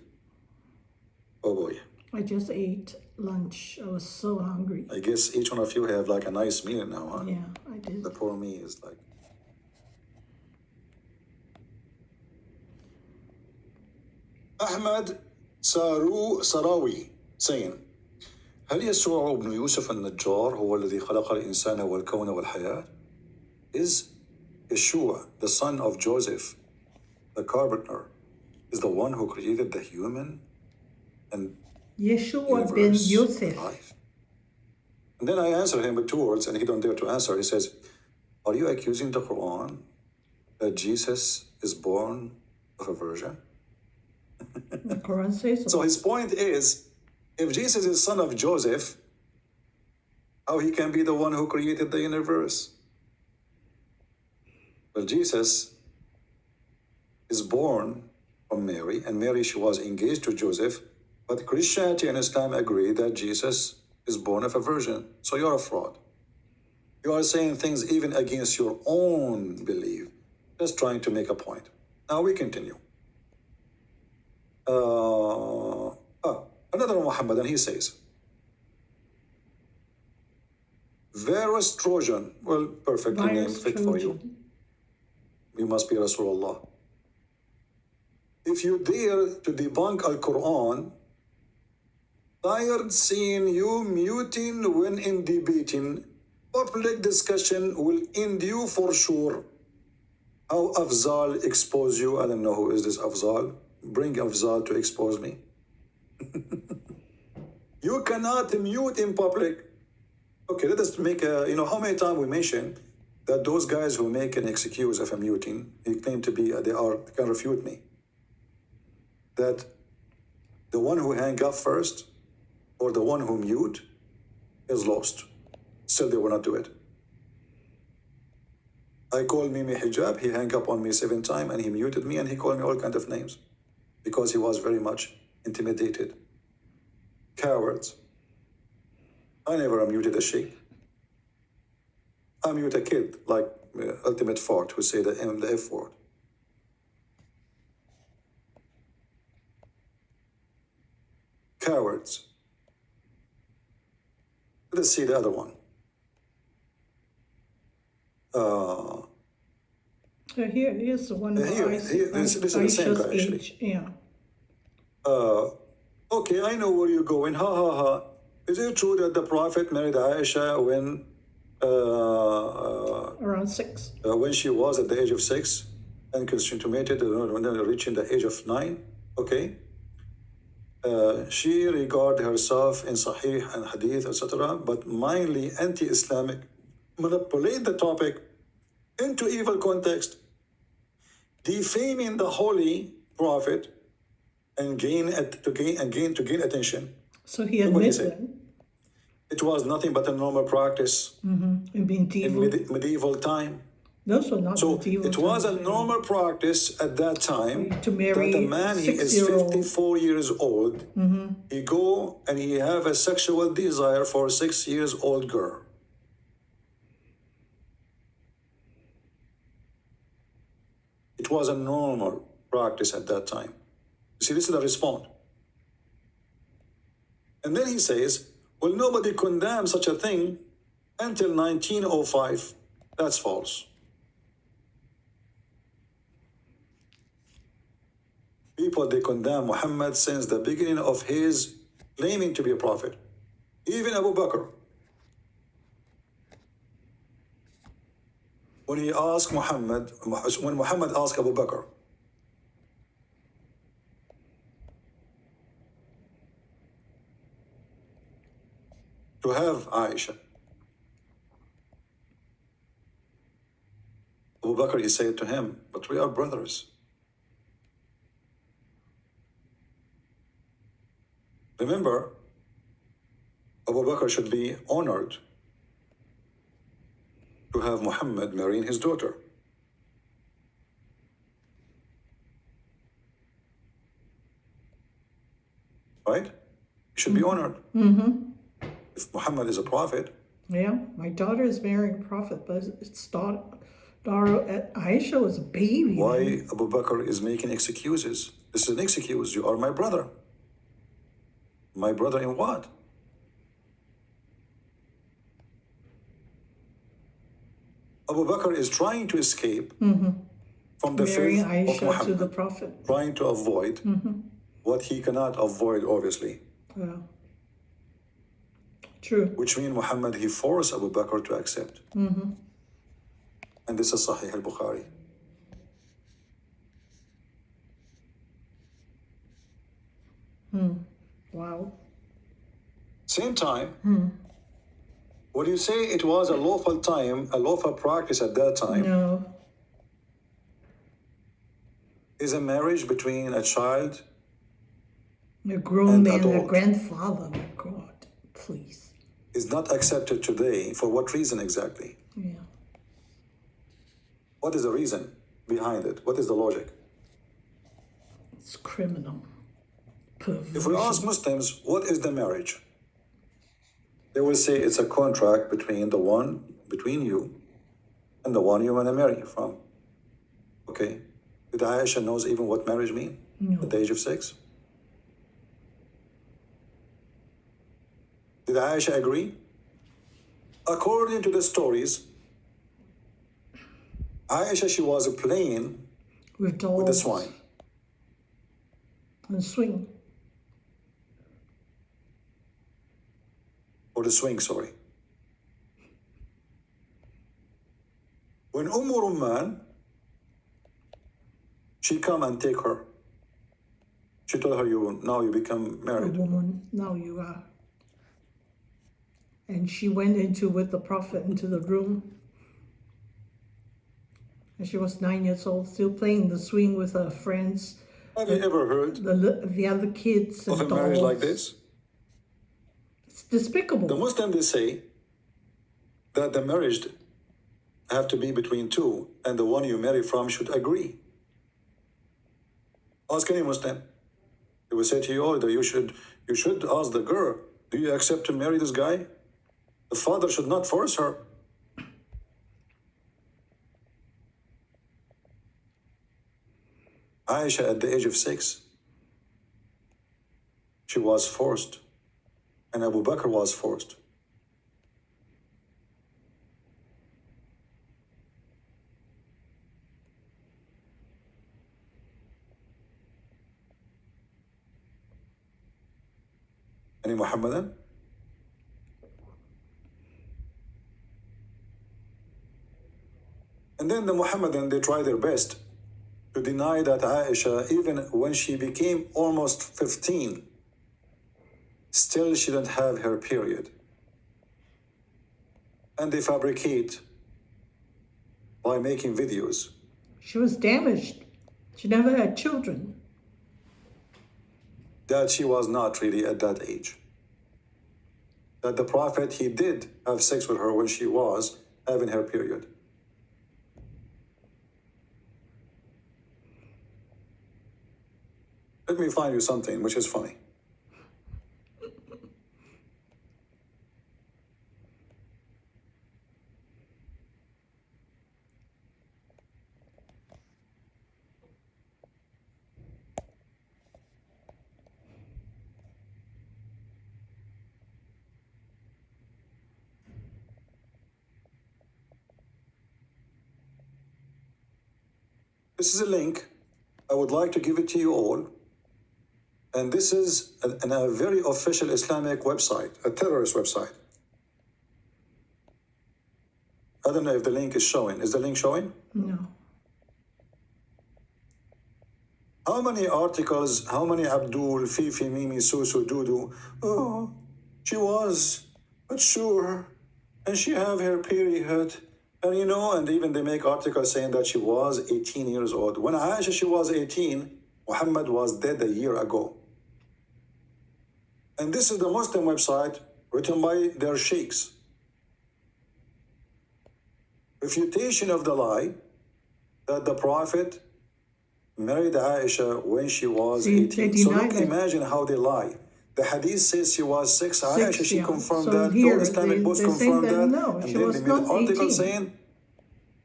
Oh boy. I just ate lunch. I was so hungry. I guess each one of you have like a nice meal now, huh? Yeah, I did. The poor me is like... Ahmad Sarawi saying, هل يسوع ابن يوسف النجار هو الذي خلق الإنسان والكون والحياة? Is Yeshua, the son of Joseph, the carpenter, is the one who created the human and Yeshua ben universe, Yosef. life? And then I answer him with 2 words, and he don't dare to answer. He says, are you accusing the Quran that Jesus is born of a virgin? The Quran says so. So his point is, if Jesus is son of Joseph, how he can be the one who created the universe? Well, Jesus is born from Mary, and Mary, she was engaged to Joseph, but Christianity and Islam agree that Jesus is born of a virgin. So you're a fraud. You are saying things even against your own belief, just trying to make a point. Now we continue. Another Muhammad, and he says, Virus Trojan. Well, perfectly named, fit for you. You must be Rasulullah. If you dare to debunk Al-Quran, tired seeing you muting when in debating, public discussion will end you for sure. How Afzal expose you? I don't know who is this Afzal. Bring Afzal to expose me. You cannot mute in public. Okay, let us make a, how many times we mention that those guys who make an excuse of a muting, he claim to be, can refute me. That the one who hang up first or the one who mute is lost. Still, they will not do it. I called Mimi Hijab, he hung up on me 7 times and he muted me and he called me all kinds of names because he was very much intimidated. Cowards. I never muted a sheikh. I mute a kid like Ultimate Fart who say the F word. Cowards. Let's see the other one. Here's the one. This is the same guy, actually. Age. Yeah. Okay, I know where you're going. Ha ha ha. Is it true that the Prophet married Aisha when Around 6. When she was at the age of 6 and consummated when reaching the age of 9? Okay. She regarded herself in Sahih and Hadith, etc., but mainly anti-Islamic, manipulate the topic into evil context, defaming the holy prophet and gain attention. So he admitted it was nothing but a normal practice in medieval time. Those were not medieval it was a normal practice at that time to marry that a man he is 54 years old, he go and he have a sexual desire for a 6 years old girl. It was a normal practice at that time. You see, this is the response. And then he says, well, nobody condemned such a thing until 1905. That's false. People, they condemn Muhammad since the beginning of his claiming to be a prophet. Even Abu Bakr. When Muhammad asked Abu Bakr, to have Aisha, Abu Bakr, he said to him, but we are brothers. Remember, Abu Bakr should be honored to have Muhammad marrying his daughter. Right? He should be honored. If Muhammad is a prophet. Yeah, my daughter is marrying a prophet, but it's daughter Aisha was a baby. Why Abu Bakr is making excuses? This is an excuse. You are my brother. My brother in what? Abu Bakr is trying to escape from the faith Aisha of Muhammad, to the prophet. trying to avoid what he cannot avoid, obviously. Yeah. True. Which means Muhammad, he forced Abu Bakr to accept. And this is Sahih al-Bukhari. Wow. Same time, When you say it was a lawful time, a lawful practice at that time, No. is a marriage between a child A grown and man, a adult grandfather, my God, please. is not accepted today. For what reason exactly? Yeah. What is the reason behind it? What is the logic? It's criminal. If we ask Perversion. Muslims, what is the marriage? They will say it's a contract between you and the one you want to marry from. Okay. Did Aisha knows even what marriage means at the age of 6? Did Aisha agree? According to the stories, Aisha, she was playing With dolls. with the swine. And swing. Or the swing, sorry. When Rumman, she come and take her. She told her, now you become A married. woman, now you are. And she went with the Prophet into the room. And she was 9 years old, still playing the swing with her friends, Have you ever heard the other kids and of a dolls. marriage like this? It's despicable. The Muslims, they say that the marriage have to be between two, and the one you marry from should agree. Ask any Muslim. They will say to you, oh, that you should ask the girl, do you accept to marry this guy? The father should not force her. Aisha, at the age of 6, she was forced, and Abu Bakr was forced. Any Muhammadan? And then the Muhammadan, they try their best to deny that Aisha, even when she became almost 15, still she didn't have her period. And they fabricate by making videos. She was damaged. She never had children. That she was not really at that age. That the Prophet, he did have sex with her when she was having her period. Let me find you something which is funny. This is a link. I would like to give it to you all. And this is a very official Islamic website, a terrorist website. I don't know if the link is showing. Is the link showing? No. How many articles, how many Abdul, Fifi, Mimi, Susu, Dudu? Oh, she was mature and she have her period. And and even they make articles saying that she was 18 years old. When Aisha, she was 18, Muhammad was dead a year ago. And this is the Muslim website written by their sheikhs. Refutation of the lie that the Prophet married Aisha when she was 18. So look, imagine how they lie. The hadith says she was 6. Aisha, she confirmed that. Here, all Islamic books confirmed that. No, and she then was they made an not article 18. saying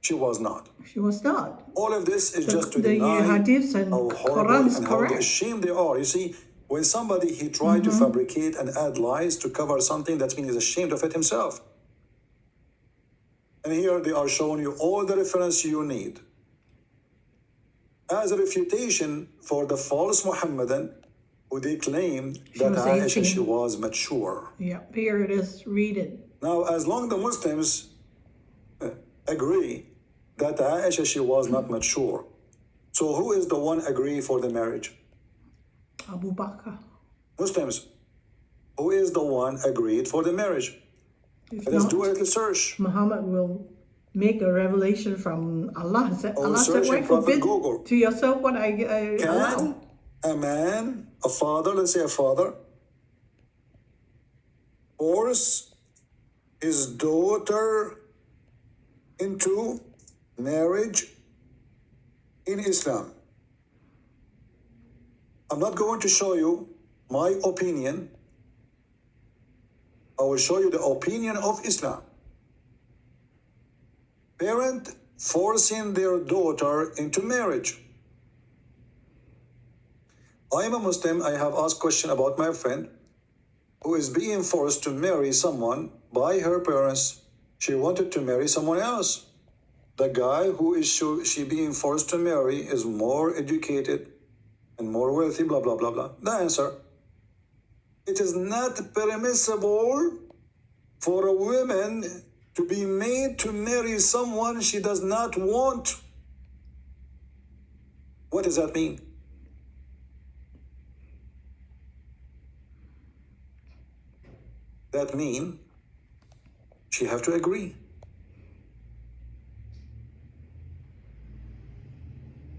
she was not. She was not. All of this is just to the deny hadiths and how horrible Quran is and how correct. ashamed they are. You see, when somebody, he tried to fabricate and add lies to cover something, that means he's ashamed of it himself. And here they are showing you all the reference you need as a refutation for the false Muhammadan who they claimed that Aisha, she was mature. Yeah, here it is. Read it. Now, as long the Muslims agree that Aisha, she was not mature, so who is the one agree for the marriage? Abu Bakr. Muslims. Who is the one agreed for the marriage? If Let's do a not, little search. Muhammad will make a revelation from Allah. Allah said, search why in Prophet forbid Google. to yourself what I allow? Can a man, a father, let's say a father, force his daughter into marriage in Islam? I'm not going to show you my opinion. I will show you the opinion of Islam. Parent forcing their daughter into marriage. I am a Muslim. I have asked question about my friend who is being forced to marry someone by her parents. She wanted to marry someone else. The guy who is she being forced to marry is more educated and more wealthy, blah, blah, blah, blah. The answer: it is not permissible for a woman to be made to marry someone she does not want. What does that mean? That means she have to agree.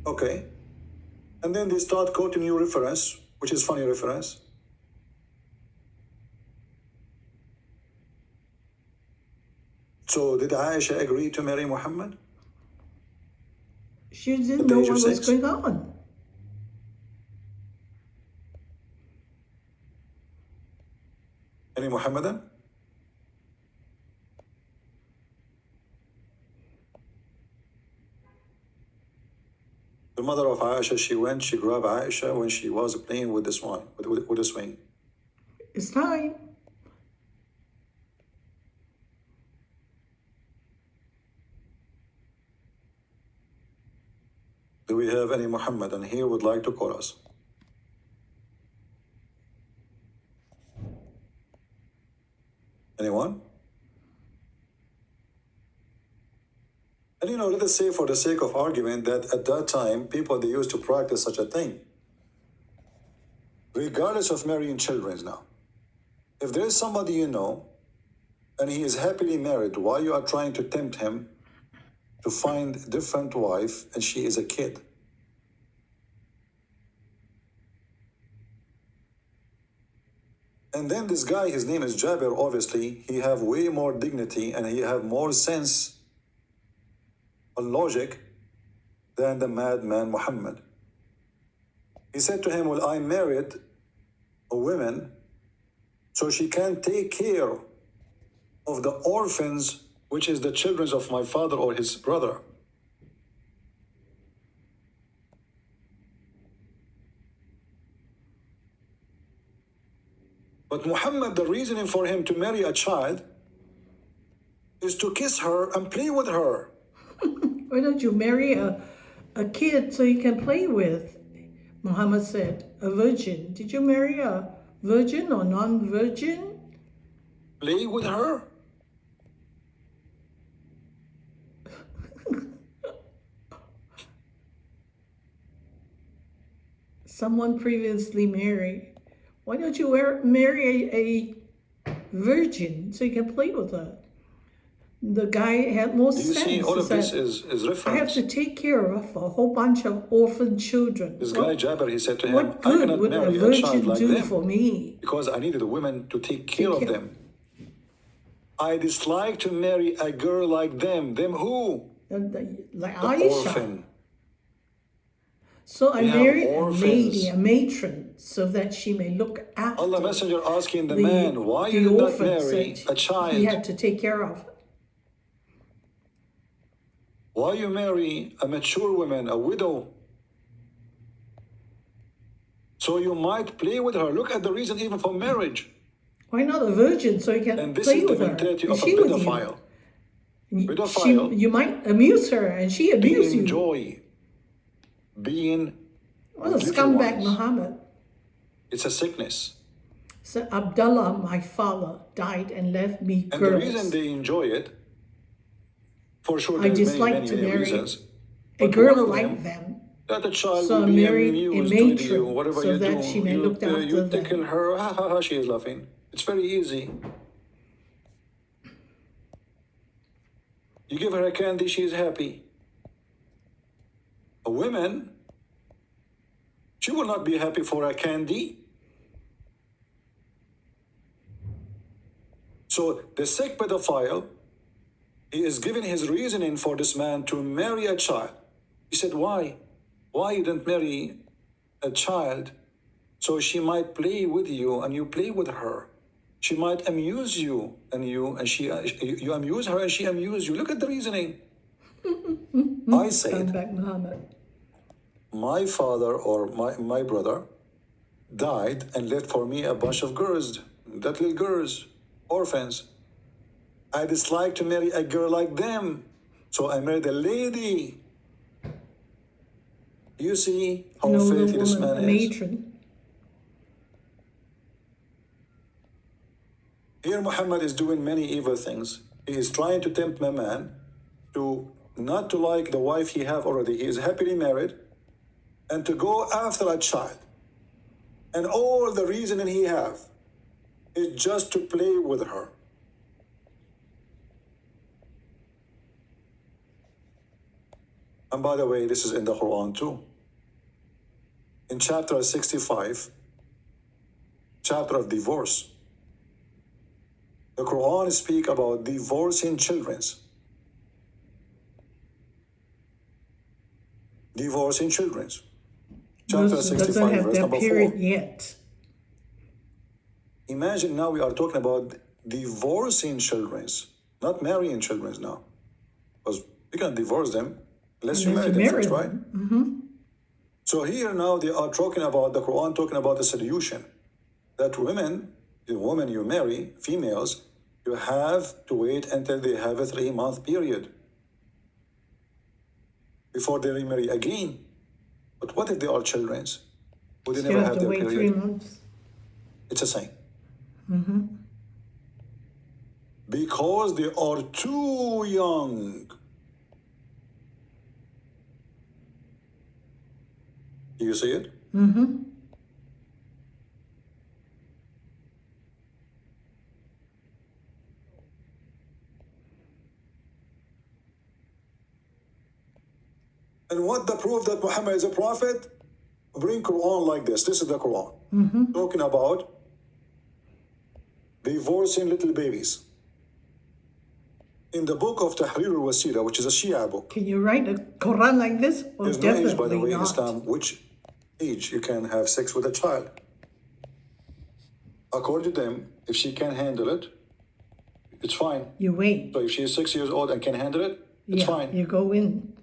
Okay. And then they start quoting you reference, which is funny reference. So did Aisha agree to marry Muhammad? She didn't At the know age of what was 6? going on. Any Muhammadan? The mother of Aisha, she grabbed Aisha when she was playing with the swing, with the swing. It's time. Do we have any Muhammadan here would like to call us? Anyone? And let us say for the sake of argument that at that time, people, they used to practice such a thing. Regardless of marrying children now. If there is somebody you know, and he is happily married, why you are trying to tempt him to find a different wife and she is a kid? And then this guy, his name is Jabir, obviously, he have way more dignity and he have more sense and logic than the madman Muhammad. He said to him, well, I married a woman so she can take care of the orphans, which is the children of my father or his brother. But Muhammad, the reasoning for him to marry a child is to kiss her and play with her. Why don't you marry a kid so you can play with? Muhammad said, a virgin. Did you marry a virgin or non-virgin? Play with her? Someone previously married. Why don't you marry a virgin so you can play with her? The guy had more sense. You see, all He of this said, is I have reference. to take care of a whole bunch of orphan children. This guy Jabir, he said to him, What I good cannot would a marry a child virgin like do them for me? because I needed a woman to take care of care- them. I dislike to marry a girl like them. Them who? Like The Aisha. orphan. So I They have married a orphans. lady, a matron, so that she may look after Allah Messenger asking the man, why you the did not orphans marry that a child? he had to take care of. Why you marry a mature woman, a widow? So you might play with her. Look at the reason even for marriage. Why not a virgin so you can And this play is the with her? mentality Is of a she with you? pedophile. Pedophile. You might amuse her and she They abuse you. enjoy being What a with little scumbag ones. Muhammad. It's a sickness. So Abdullah, my father, died and left me And girls. the reason they enjoy it, for sure, I there's dislike many to marry reasons. a But girl one of like them, them. that the child So will I be married a amused with matron you, whatever so you that do. she may look after you them. tickle her, ha ha ha, she is laughing. It's very easy. You give her a candy, she is happy. A woman, she will not be happy for a candy. So the sick pedophile, he is giving his reasoning for this man to marry a child. He said, why? Why you didn't marry a child? So she might play with you and you play with her. She might amuse you and you amuse her and she amuse you. Look at the reasoning. I Come said, back, Muhammad. my father or my brother died and left for me a bunch of girls, that little girls, orphans. I dislike to marry a girl like them. So I married a lady. You see how An older faithful this woman, man a is. matron. Here Muhammad is doing many evil things. He is trying to tempt my man to not to like the wife he have already. He is happily married and to go after a child. And all the reasoning he have is just to play with her. And by the way, this is in the Quran too. In chapter 65, chapter of divorce, the Quran speaks about divorcing children. Divorcing children. Chapter Those 65, doesn't have verse their number 4. period yet. Imagine now we are talking about divorcing children, not marrying children now. Because you can divorce them unless you marry them first, right? So here now they are talking about, the Quran talking about a solution. That women, the woman you marry, females, you have to wait until they have a 3-month period before they remarry again. But what if they are children who they You never have have to their wait period? 3 months. It's a sign. Because they are too young. Do you see it? And what the proof that Muhammad is a prophet? Bring Quran like this. This is the Quran. Talking about divorcing little babies. In the book of Tahrir al-Wasila, which is a Shia book, Can you write a Quran like this? Well, there's no age, by the definitely way, in not. Islam, which age you can have sex with a child. According to them, if she can handle it, it's fine. You wait. So if she is 6 years old and can handle it, it's Yeah, fine. you go in.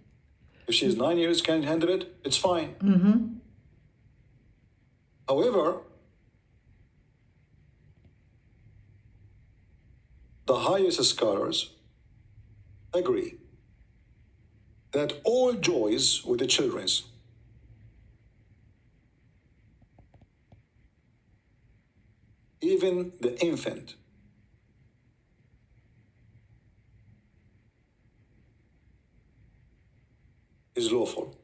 If she is 9 years, can handle it, it's fine. However, the highest scholars agree that all joys with the children, even the infant, is lawful.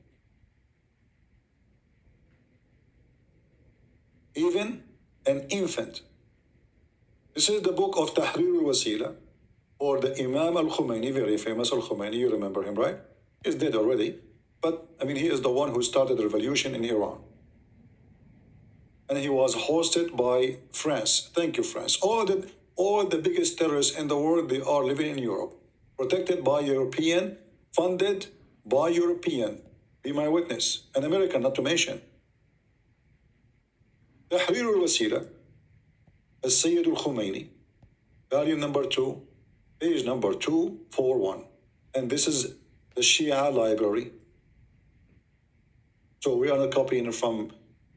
Even an infant. This is the book of Tahrir al-Wasila, or the Imam al-Khomeini, very famous al-Khomeini, you remember him, right? He's dead already, but I mean, he is the one who started the revolution in Iran. And he was hosted by France. Thank you, France. All the biggest terrorists in the world, they are living in Europe, protected by European, funded by European. Be my witness. An American, not to mention. Tahrir al-Wasila, Al-Sayyid al-Khomeini, volume number 2, page number 241. And this is the Shia library. So we are not copying from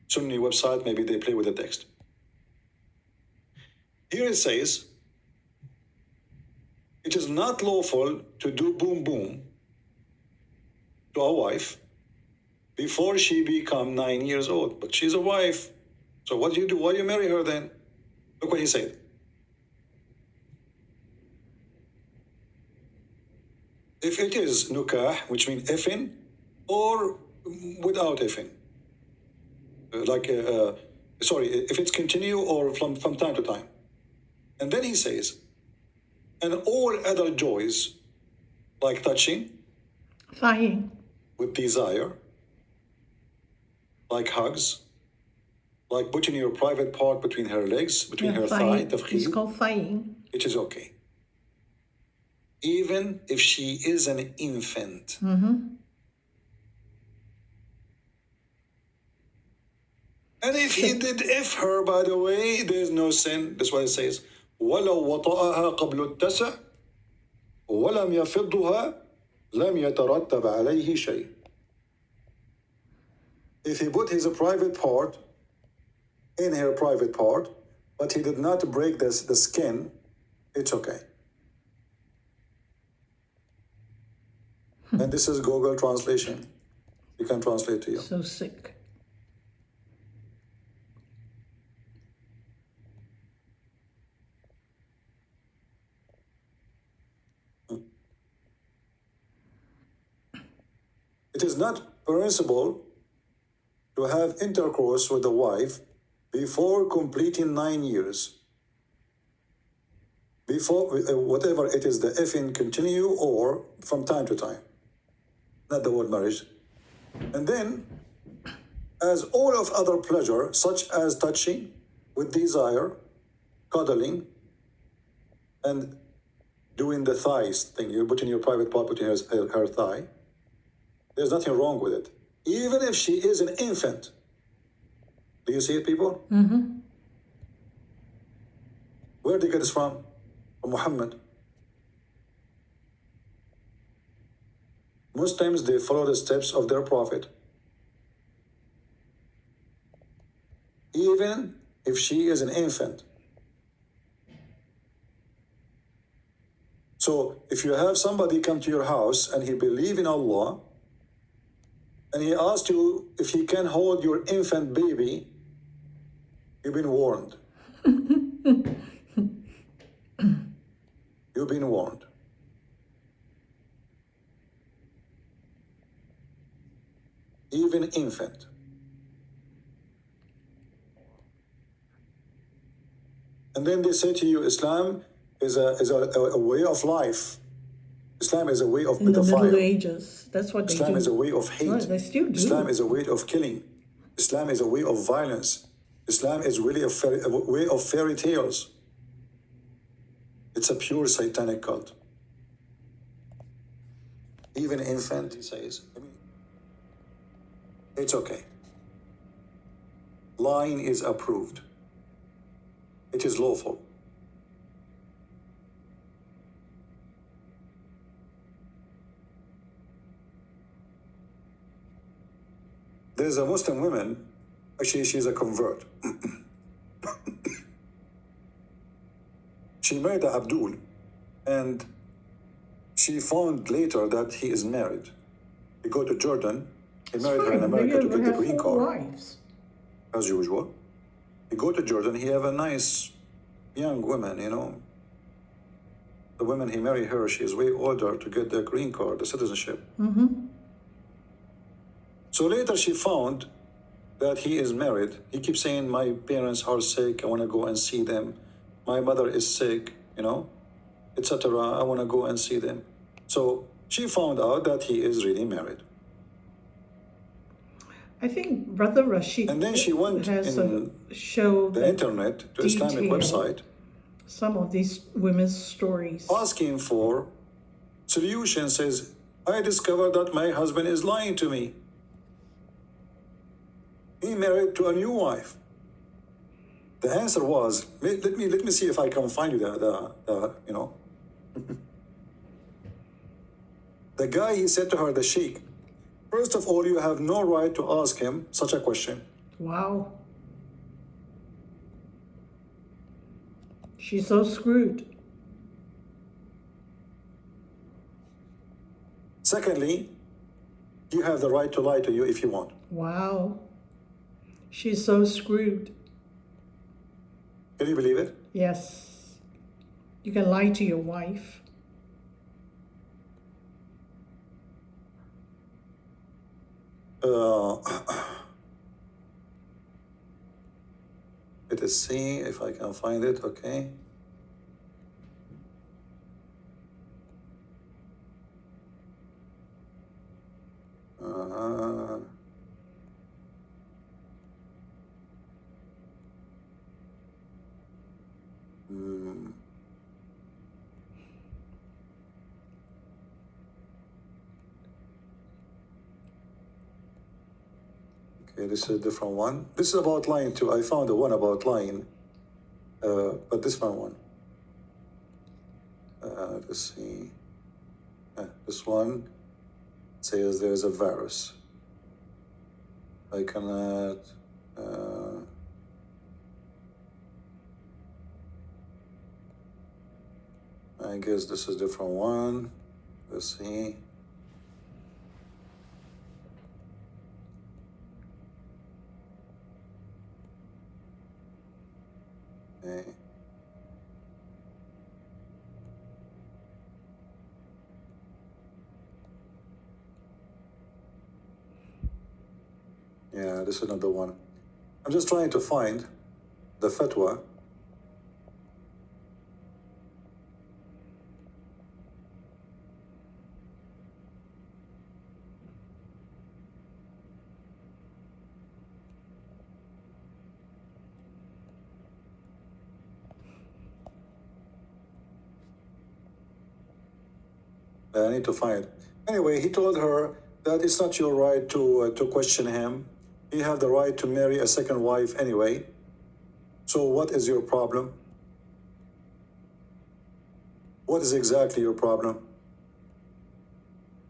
Sunni website, maybe they play with the text. Here it says, it is not lawful to do boom boom to a wife before she become 9 years old. But she's a wife. So what do you do? Why you marry her then? Look what he said. If it is nukah, which means effing, or without effing. If it's continue or from time to time. And then he says, and all other joys like touching Thigh-ing. with desire, like hugs, like putting your private part between her legs, between her thigh, Thigh-ing. It's تفخيم, called thigh-ing. it is okay. Even if she is an infant. And if he did F her, by the way, there's no sin. That's what it says. وَلَوْ وَطَأَهَا قَبْلُ التَّسَعِ وَلَمْ يَفِضُّهَا لَمْ يَتَرَتَّبْ عَلَيْهِ شَيْءٍ. If he put his private part in her private part, but he did not break the skin, it's okay. And this is Google translation. You can translate to you. So sick. It is not permissible to have intercourse with a wife before completing 9 years. Before, whatever it is, the effing continue or from time to time. Not the word marriage. And then, as all of other pleasure, such as touching with desire, cuddling, and doing the thighs thing, you're putting your private part between her thigh, there's nothing wrong with it. Even if she is an infant. Do you see it, people? Where did they get this from? From Muhammad. Muslims, they follow the steps of their prophet. Even if she is an infant. So if you have somebody come to your house and he believes in Allah, and he asks you if he can hold your infant baby, you've been warned. You've been warned. Even infant. And then they say to you, Islam is a way of life. Islam is a way of In the Middle pedophile. Ages. That's what they Islam do. is a way of hate. Right, they still do. Islam is a way of killing. Islam is a way of violence. Islam is really a way of fairy tales. It's a pure satanic cult. Even infant, he says, it's okay. Lying is approved. It is lawful. There's a Muslim woman, actually she's a convert. She married Abdul, and she found later that he is married. He go to Jordan, he married her in America to get the green card, Wives. as usual. He go to Jordan, he have a nice young woman, you know. The woman he married her, she is way older to get the green card, the citizenship. So later she found that he is married. He keeps saying, my parents are sick, I want to go and see them. My mother is sick, you know, etc. I want to go and see them. So she found out that he is really married. I think Brother Rashid And then she went has in a show the that internet to Islamic detail website some of these women's stories. asking for solution. Says, I discovered that my husband is lying to me. He married to a new wife. The answer was, let me see if I can find you the you know. The guy, he said to her, the sheikh, first of all, you have no right to ask him such a question. Wow. She's so screwed. Secondly, you have the right to lie to you if you want. Wow. She's so screwed. Can you believe it? Yes. You can lie to your wife. Let us see if I can find it, okay. Okay, this is a different one. This is about lying too. I found the one about lying, but this one. Let's see. This one says there's a virus. I cannot. I guess this is a different one. Let's see. Okay. Yeah, this is another one. I'm just trying to find the fatwa. I need to find it. Anyway, he told her that it's not your right to question him. You have the right to marry a second wife anyway. So what is your problem? What is exactly your problem?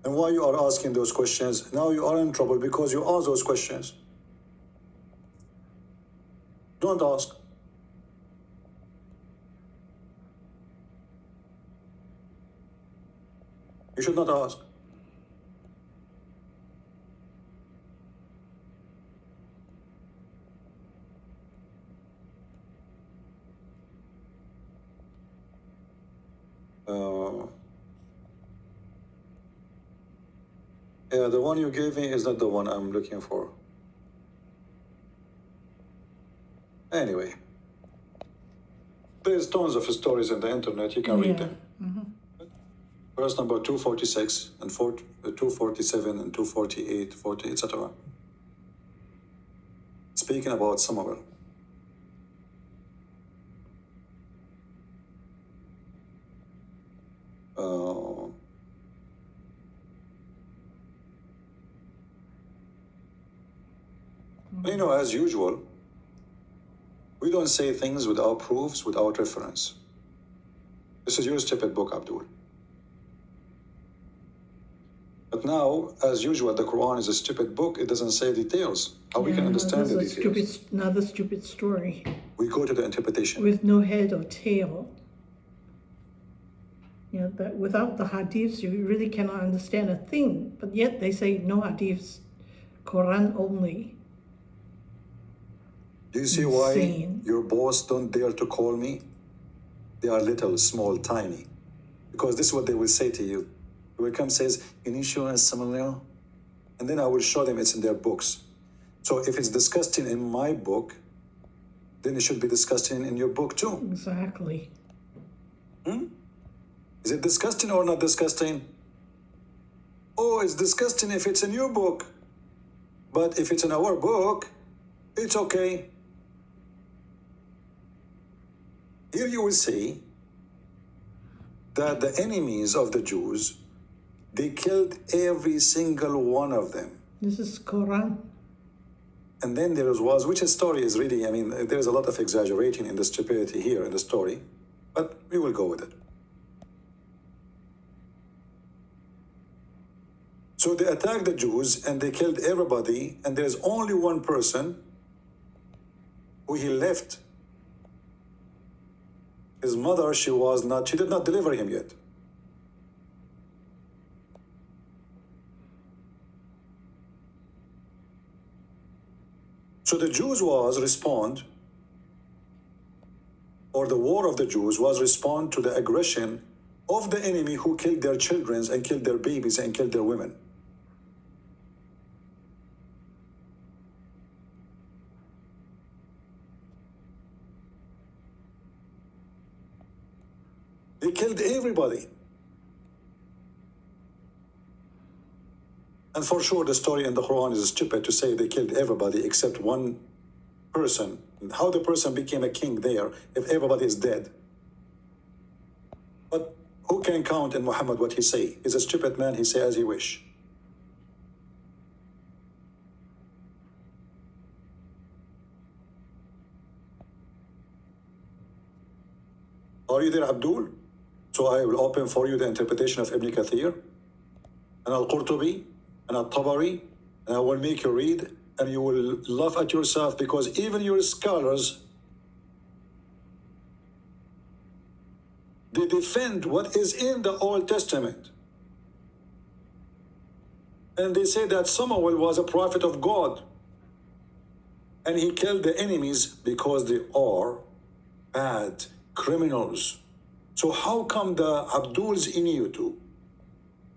And why you are asking those questions? Now you are in trouble because you ask those questions. Don't ask. You should not ask. Yeah, the one you gave me is not the one I'm looking for. Anyway, there's tons of stories in the internet. You can read them. Verse number 246 and 247 and 248, 40, etc. Speaking about Samuel. As usual, we don't say things without proofs, without reference. This is your stupid book, Abdul. But now, as usual, the Quran is a stupid book. It doesn't say details. How we can understand the details? Another stupid story. We go to the interpretation. With no head or tail. That without the hadiths, you really cannot understand a thing. But yet they say no hadiths, Quran only. Do you see why your boss don't dare to call me? They are little, small, tiny. Because this is what they will say to you. They will come says, "Can you show us Samuel?" And then I will show them it's in their books. So if it's disgusting in my book, then it should be disgusting in your book too. Exactly. Is it disgusting or not disgusting? Oh, it's disgusting if it's in your book. But if it's in our book, it's okay. Here you will see that the enemies of the Jews, they killed every single one of them. This is Quran. And then there was, which story is really, there's a lot of exaggerating in the stupidity here in the story, but we will go with it. So they attacked the Jews and they killed everybody, and there's only one person who he left. His mother, she did not deliver him yet. So the Jews or the war of the Jews was respond to the aggression of the enemy who killed their children and killed their babies and killed their women. They killed everybody. And for sure, the story in the Quran is stupid to say they killed everybody except one person. How the person became a king there if everybody is dead? But who can count in Muhammad what he say? He's a stupid man, he say as he wish. Are you there, Abdul? So I will open for you the interpretation of Ibn Kathir and Al-Qurtubi and Al-Tabari, and I will make you read, and you will laugh at yourself, because even your scholars, they defend what is in the Old Testament. And they say that Samuel was a prophet of God, and he killed the enemies because they are bad criminals. So how come the Abduls in YouTube,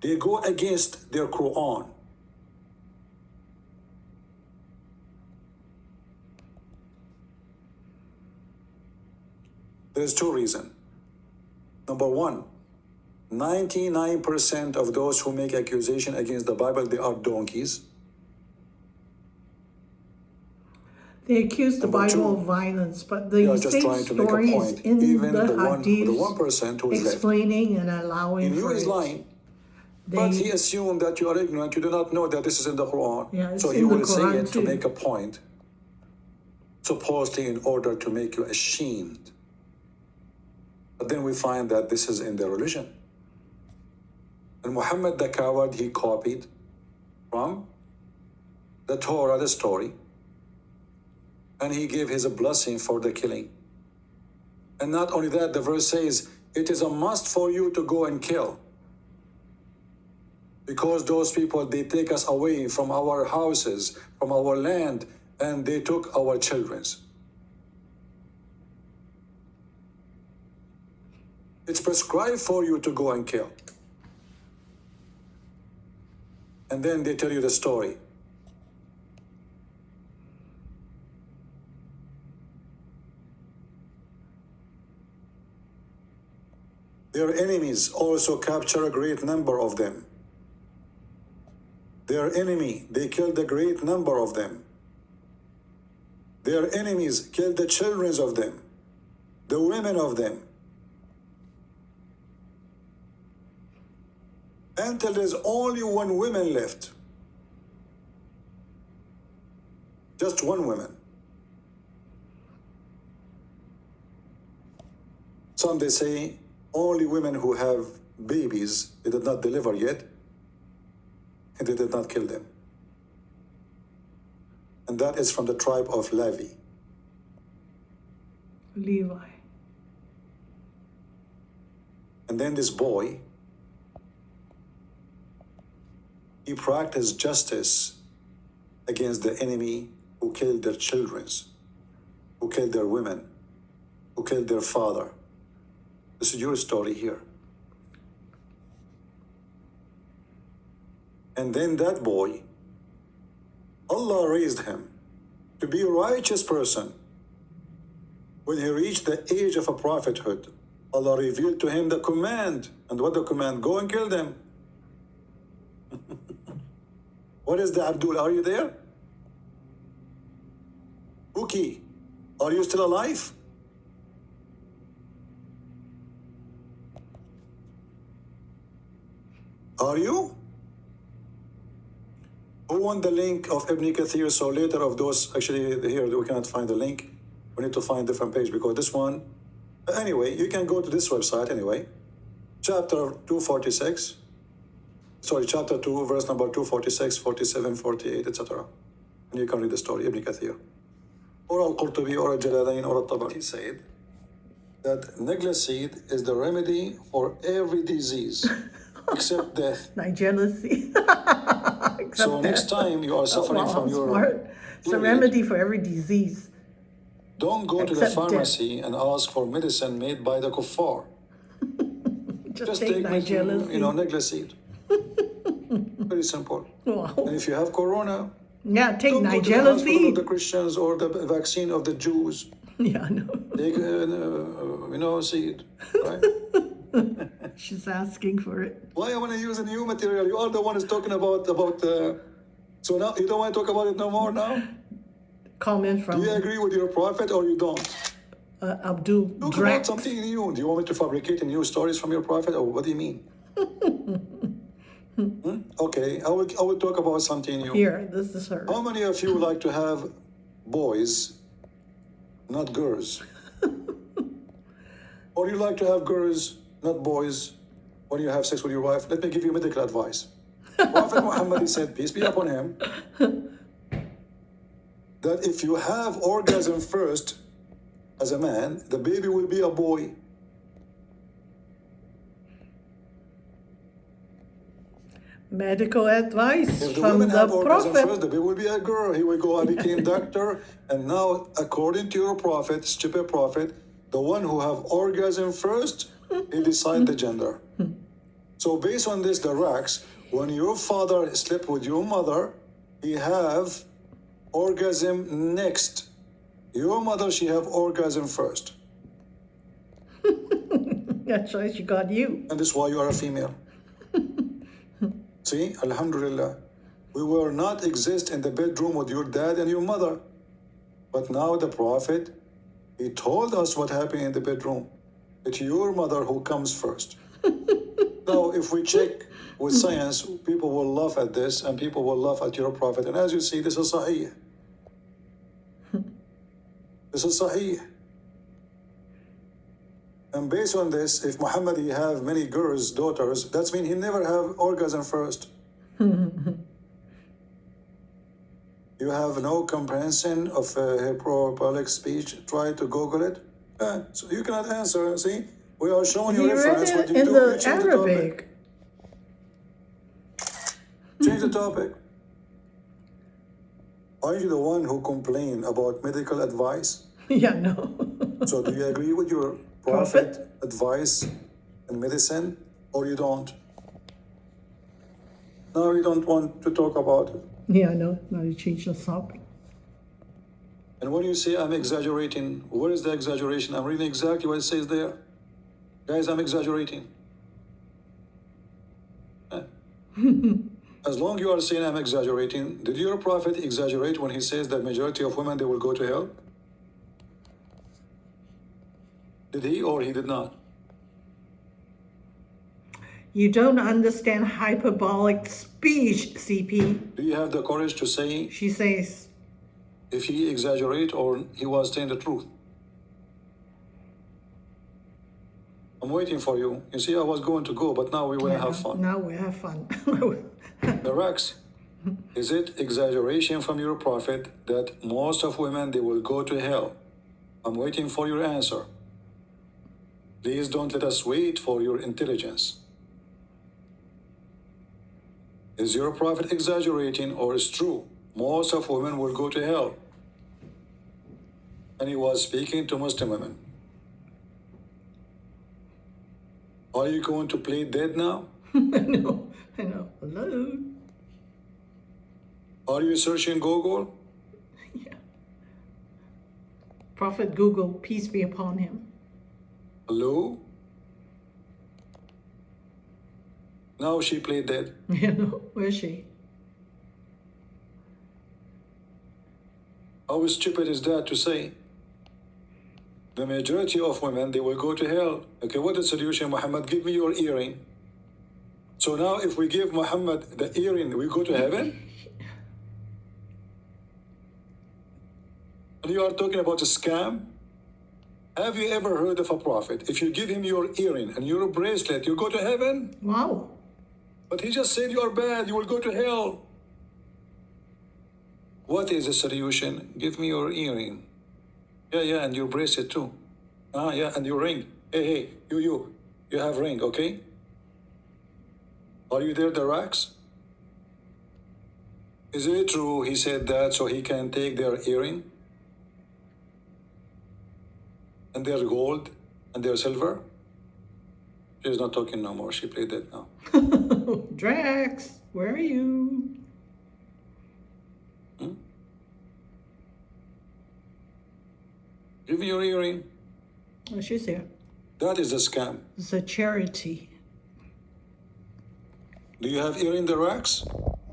they go against their Quran? There's two reasons. Number one, 99% of those who make accusation against the Bible, they are donkeys. They accuse the Number Bible two, of violence, but they are the just same trying to make a stories point. in Even the the 1% who is left. explaining and He allowing knew for he's it. lying, but he assumed that you are ignorant. You do not know that this is in the Quran. Yeah, it's So he in the will say Quran it to too. make a point, supposedly in order to make you ashamed. But then we find that this is in their religion. And Muhammad the coward, he copied from the Torah, the story, and he gave his blessing for the killing. And not only that, the verse says, it is a must for you to go and kill. Because those people, they take us away from our houses, from our land, and they took our children's. It's prescribed for you to go and kill. And then they tell you the story. Their enemies also capture a great number of them. Their enemy, they killed a great number of them. Their enemies killed the children of them, the women of them, until there's only one woman left. Just one woman. Some they say only women who have babies, they did not deliver yet, and they did not kill them. And that is from the tribe of Levi. Levi. And then this boy, he practiced justice against the enemy who killed their children, who killed their women, who killed their father. This is your story here. And then that boy, Allah raised him to be a righteous person. When he reached the age of a prophethood, Allah revealed to him the command. And what the command? Go and kill them. What is the Abdul? Are you there? Uki, are you still alive? Are you? Who want the link of Ibn Kathir? So later of those, actually here we cannot find the link. We need to find a different page because this one, anyway, you can go to this website anyway. Chapter 246. Sorry, chapter 2, verse number 246, 47, 48, etc. And you can read the story, Ibn Kathir. Or Al-Qurtubi, or Al-Jalalain, or Al-Tabari. He said that Nigla seed is the remedy for every disease except death. Nigella seed. So next time you are suffering from your smart. It's a period, remedy for every disease. don't go to the Except pharmacy and ask for medicine made by the kuffar. Just take Nigella seed. Nigla seed. Very simple. Wow. And if you have corona, Yeah, take don't go to the Nigella hospital of seed. the Christians or the vaccine of the Jews. Yeah, I know. Take, seed, right? She's asking for it. Why I want to use a new material? You are the one who's talking about. So now you don't want to talk about it no more now? Comment from Do you agree with your prophet or you don't? Abdul Talk Drax. about something new. Do you want me to fabricate new stories from your prophet, or what do you mean? Okay, I will talk about something new. Here, this is her. How many of you like to have boys, not girls? Or you like to have girls, not boys, when you have sex with your wife? Let me give you medical advice. Prophet Muhammad, he said, peace be upon him, that if you have orgasm first as a man, the baby will be a boy. Medical advice If the from women the have orgasm prophet. first, the baby will be a girl. Here we go, I became doctor. And now, according to your prophet, stupid prophet, the one who have orgasm first, he decide the gender. So based on this, the racks, when your father slept with your mother, he have orgasm next. Your mother, she have orgasm first. That's why she got you. And that's why you are a female. See, Alhamdulillah. We will not exist in the bedroom with your dad and your mother. But now the Prophet, he told us what happened in the bedroom. It's your mother who comes first. Now, if we check with science, people will laugh at this and people will laugh at your Prophet. And as you see, this is Sahih. This is Sahih. And based on this, if Muhammad he have many girls, daughters, that means he never have orgasm first. You have no comprehension of hyperbolic speech. Try to Google it. So you cannot answer. See, we are showing you He read reference. What it you in do, the you change the Arabic. topic. Change the topic. Are you the one who complain about medical advice? Yeah, no. So do you agree with your prophet advice in medicine, or you don't? No, you don't want to talk about it. Yeah, no. Now you change the topic. And when you say I'm exaggerating, where is the exaggeration? I'm reading exactly what it says there. Guys, I'm exaggerating. As long you are saying I'm exaggerating, did your prophet exaggerate when he says that majority of women, they will go to hell? Did he or he did not? You don't understand hyperbolic speech, CP. Do you have the courage to say She says, if he exaggerate or he was saying the truth? I'm waiting for you. You see, I was going to go, but now we will have fun. Now we have fun. The Rex, is it exaggeration from your prophet that most of women, they will go to hell? I'm waiting for your answer. Please don't let us wait for your intelligence. Is your prophet exaggerating or is true? Most of women will go to hell. And he was speaking to Muslim women. Are you going to play dead now? I know. Hello? Are you searching Google? Yeah. Prophet Google, peace be upon him. Hello? Now she played dead. You know, where's she? How stupid is that to say? The majority of women, they will go to hell. Okay, what is the solution, Muhammad? Give me your earring. So now if we give Muhammad the earring, we go to heaven? And you are talking about a scam? Have you ever heard of a prophet? If you give him your earring and your bracelet, you go to heaven? Wow. But he just said you are bad, you will go to hell. What is the solution? Give me your earring. Yeah, and your bracelet too. Yeah, and your ring. Hey, you have ring, okay? Are you there, the racks? Is it true he said that so he can take their earring? And their gold and their silver? She's not talking no more. She played that now. Drax, where are you? Give me your earring. Oh, she's here. That is a scam. It's a charity. Do you have earring the racks?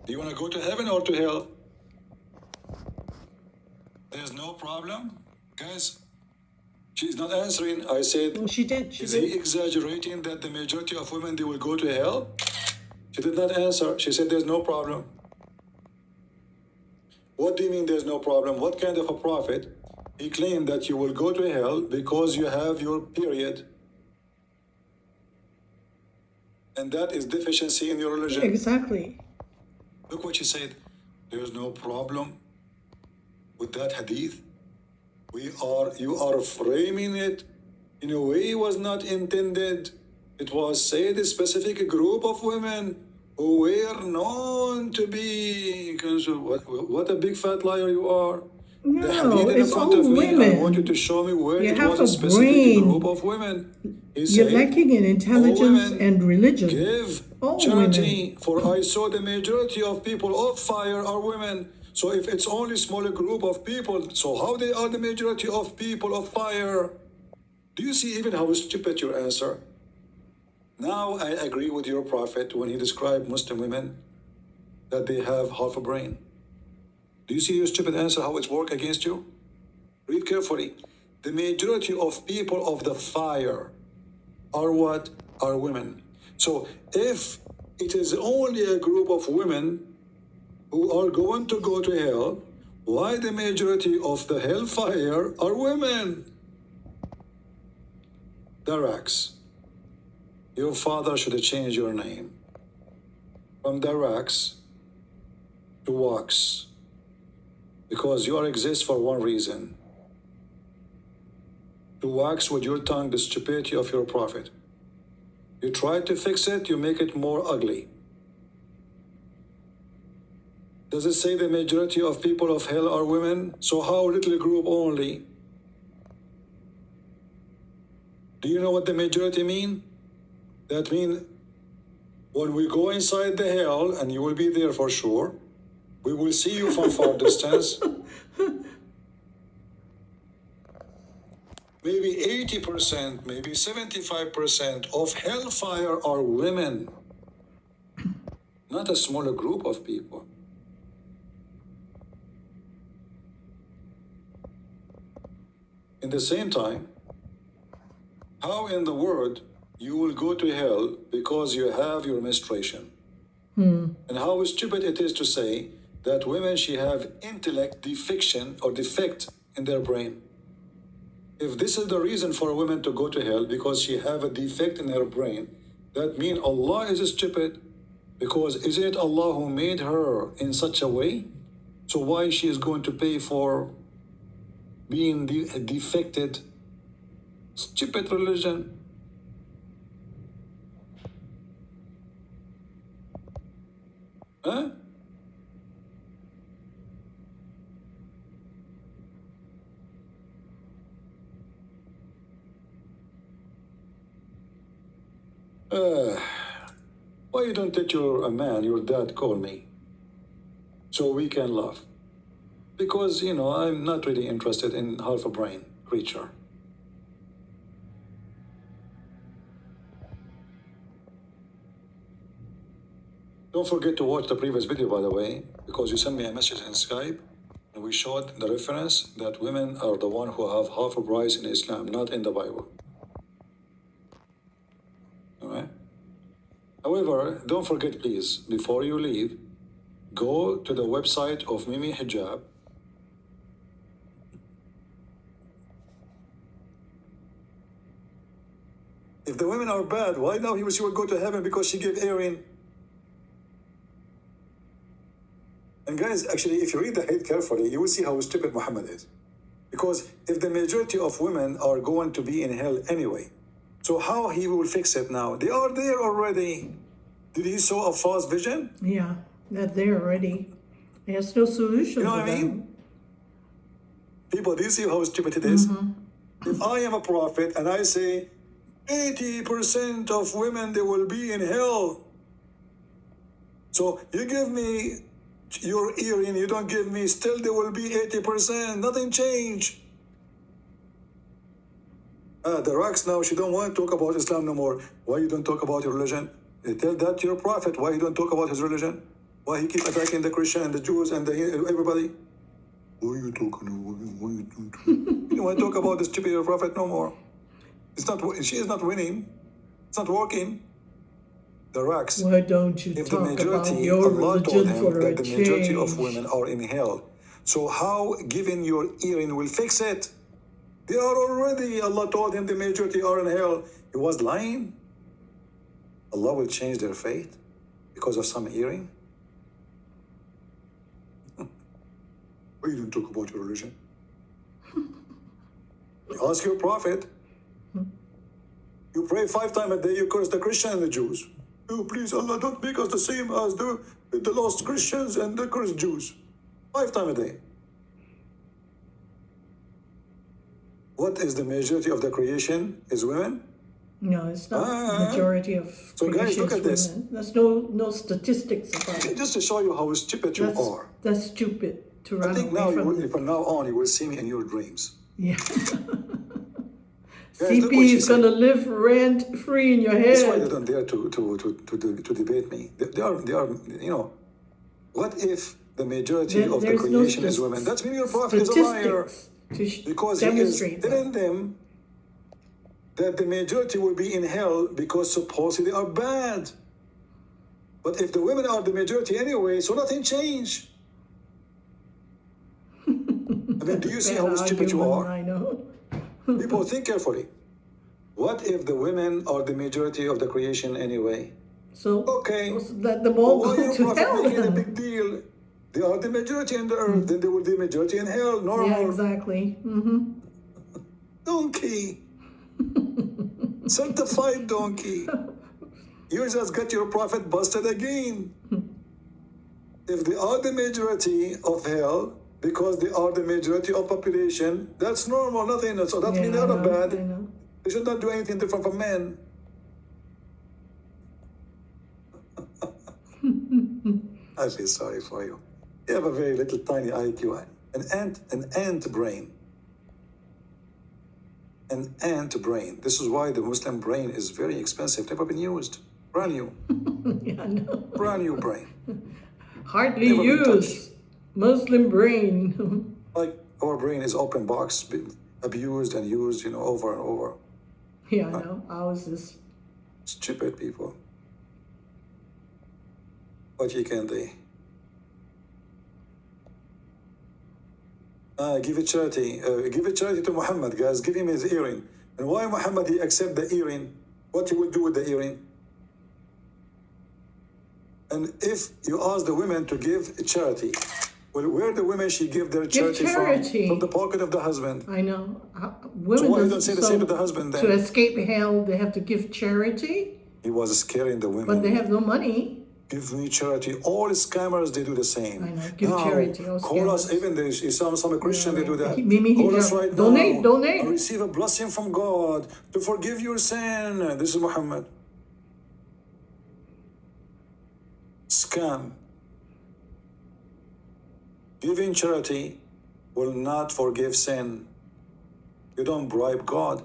Do you want to go to heaven or to hell? There's no problem. Guys, she's not answering. I said, Well, she did. is he exaggerating that the majority of women, they will go to hell? She did not answer. She said there's no problem. What do you mean there's no problem? What kind of a prophet? He claimed that you will go to hell because you have your period. And that is deficiency in your religion. Exactly. Look what she said. There's no problem with that hadith. You are framing it in a way it was not intended. It was said a specific group of women who were known to be. What a big fat liar you are. The No, hadith in it's front all of me, I women. want you to show me where You it have was a a specific brain. group of women. He You're said, lacking in intelligence women, and religion. give All charity, for I saw the majority of people of fire are women. So if it's only a smaller group of people, so how they are the majority of people of fire? Do you see even how stupid your answer? Now I agree with your prophet when he described Muslim women that they have half a brain. Do you see your stupid answer, how it's work against you? Read carefully. The majority of people of the fire are what? Are women. So if it is only a group of women who are going to go to hell, why the majority of the hellfire are women? Darax, your father should have changed your name from Darax to Wax, because you exist for one reason: to wax with your tongue the stupidity of your prophet. You try to fix it, you make it more ugly. Does it say the majority of people of hell are women? So how little group only? Do you know what the majority mean? That means when we go inside the hell, and you will be there for sure, we will see you from far distance. Maybe 80%, maybe 75% of hellfire are women, not a smaller group of people. In the same time, how in the world you will go to hell because you have your menstruation? And how stupid it is to say that women should have intellect defection or defect in their brain. If this is the reason for a woman to go to hell because she have a defect in her brain, that means Allah is stupid, because isn't it Allah who made her in such a way? So why she is going to pay for being defected? Stupid religion. Huh? Why you don't let your dad call me, so we can laugh? Because, I'm not really interested in half a brain creature. Don't forget to watch the previous video, by the way, because you sent me a message in Skype, and we showed the reference that women are the one who have half a brain in Islam, not in the Bible. Alright? However, don't forget, please, before you leave, go to the website of Mimi Hijab. If the women are bad, why now she will go to heaven because she gave earring? And guys, actually, if you read the hadith carefully, you will see how stupid Muhammad is. Because if the majority of women are going to be in hell anyway, so how he will fix it now? They are there already. Did he saw a false vision? Yeah, that they're already. There's no solution. You know for what I mean? them. People, do you see how stupid it is? If I am a prophet and I say 80% of women, they will be in hell. So you give me your earring, you don't give me, still there will be 80%. Nothing changed. The rocks now, she don't want to talk about Islam no more. Why you don't talk about your religion? They tell that to your prophet. Why you don't talk about his religion? Why he keep attacking the Christian and the Jews and everybody? Why are you talking? Why you don't? You don't want to talk about the stupid your prophet no more. She is not winning. It's not working. The rocks. Why don't you If the talk about majority, your Allah told religion him for a that the majority of change? women are in hell. So how giving your earring will fix it? They are already, Allah told him the majority are in hell. He was lying. Allah will change their fate because of some earring? Why you don't talk about your religion? Ask your prophet. You pray 5 times a day, you curse the Christian and the Jews. Oh, please, Allah, don't make us the same as the lost Christians and the cursed Jews. 5 times a day. What is the majority of the creation is women? No, it's not. Majority of So guys, look at this. women. There's no statistics about it. Just to show you how stupid you are. That's stupid to I run think away now, from it. from now on, you will see me in your dreams. Yeah. Guys, look what CP she is going to live rent free in your That's why they head. don't dare to debate me. They are, you know, what if the majority of the There's no creation is women? That's mean your prophet is a liar. statistics to Because he is demonstrate telling that. them that the majority will be in hell because supposedly they are bad. But if the women are the majority anyway, so nothing changed. I mean, do you see how Bad stupid you argument, are? I know. People, think carefully. What if the women are the majority of the creation anyway? So Okay. let them all Why go your to prophet hell making a then. big deal? They are the majority in the earth, then they will be the majority in hell. Normal. Yeah, exactly. Donkey. Certified donkey. You just got your prophet busted again. If they are the majority of hell, because they are the majority of population, that's normal, nothing. So that means they are not I bad. know. They should not do anything different from men. I feel sorry for you. You have a very little tiny IQ, an ant brain. An ant brain. This is why the Muslim brain is very expensive, never been used. Brand new. Yeah, I know. Brand new brain. Hardly Never been used. Muslim brain. Like our brain is open box, been abused and used, over and over. Yeah, I know. Ours is. Stupid people. What you can do? Give it charity. Give it charity to Muhammad, guys. Give him his earring. And why Muhammad he accept the earring? What he will do with the earring? And if you ask the women to give charity, well, where the women she give their charity, charity. from the pocket of the husband. I know. Women So why you don't say the same to the husband then? To escape hell, they have to give charity, He was scaring the women. but they have no money. Give me charity. All scammers, they do the same. I know. Give charity. All Call us. scammers. Even some Christian, they do that. Mimi Call hijab. us right Donate, now. donate. And receive a blessing from God to forgive your sin. This is Muhammad. Scam. Giving charity will not forgive sin. You don't bribe God.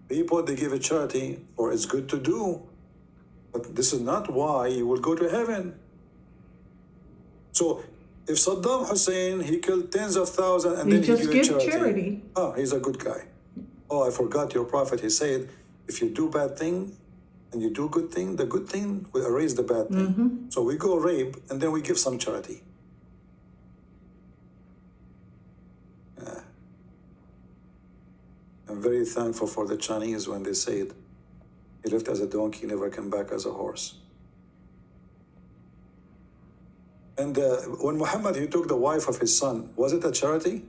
People, they give a charity for it's good to do. But this is not why you will go to heaven. So, if Saddam Hussein, he killed tens of thousands and You then just he gave give charity. charity. Oh, he's a good guy. Oh, I forgot your prophet. He said, if you do bad thing and you do good thing, the good thing will erase the bad thing. So we go rape and then we give some charity. I'm very thankful for the Chinese when they said, he lived as a donkey, never came back as a horse. And when Muhammad, he took the wife of his son, was it a charity?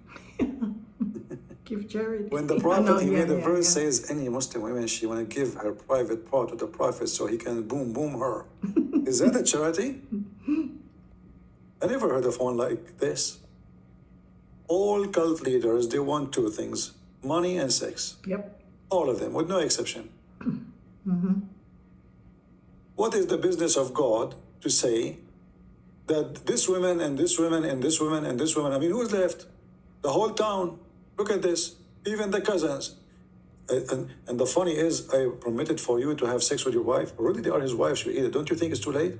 Give charity. When the prophet, he made a verse says, any Muslim woman, she want to give her private part to the prophet so he can boom her. Is that a charity? I never heard of one like this. All cult leaders, they want two things, money and sex. Yep. All of them, with no exception. What is the business of God to say that this woman and this woman and this woman and this woman, I mean, who's left? The whole town. Look at this. Even the cousins. And the funny is, I permitted for you to have sex with your wife. Already they are his wives, you either. Don't you think it's too late?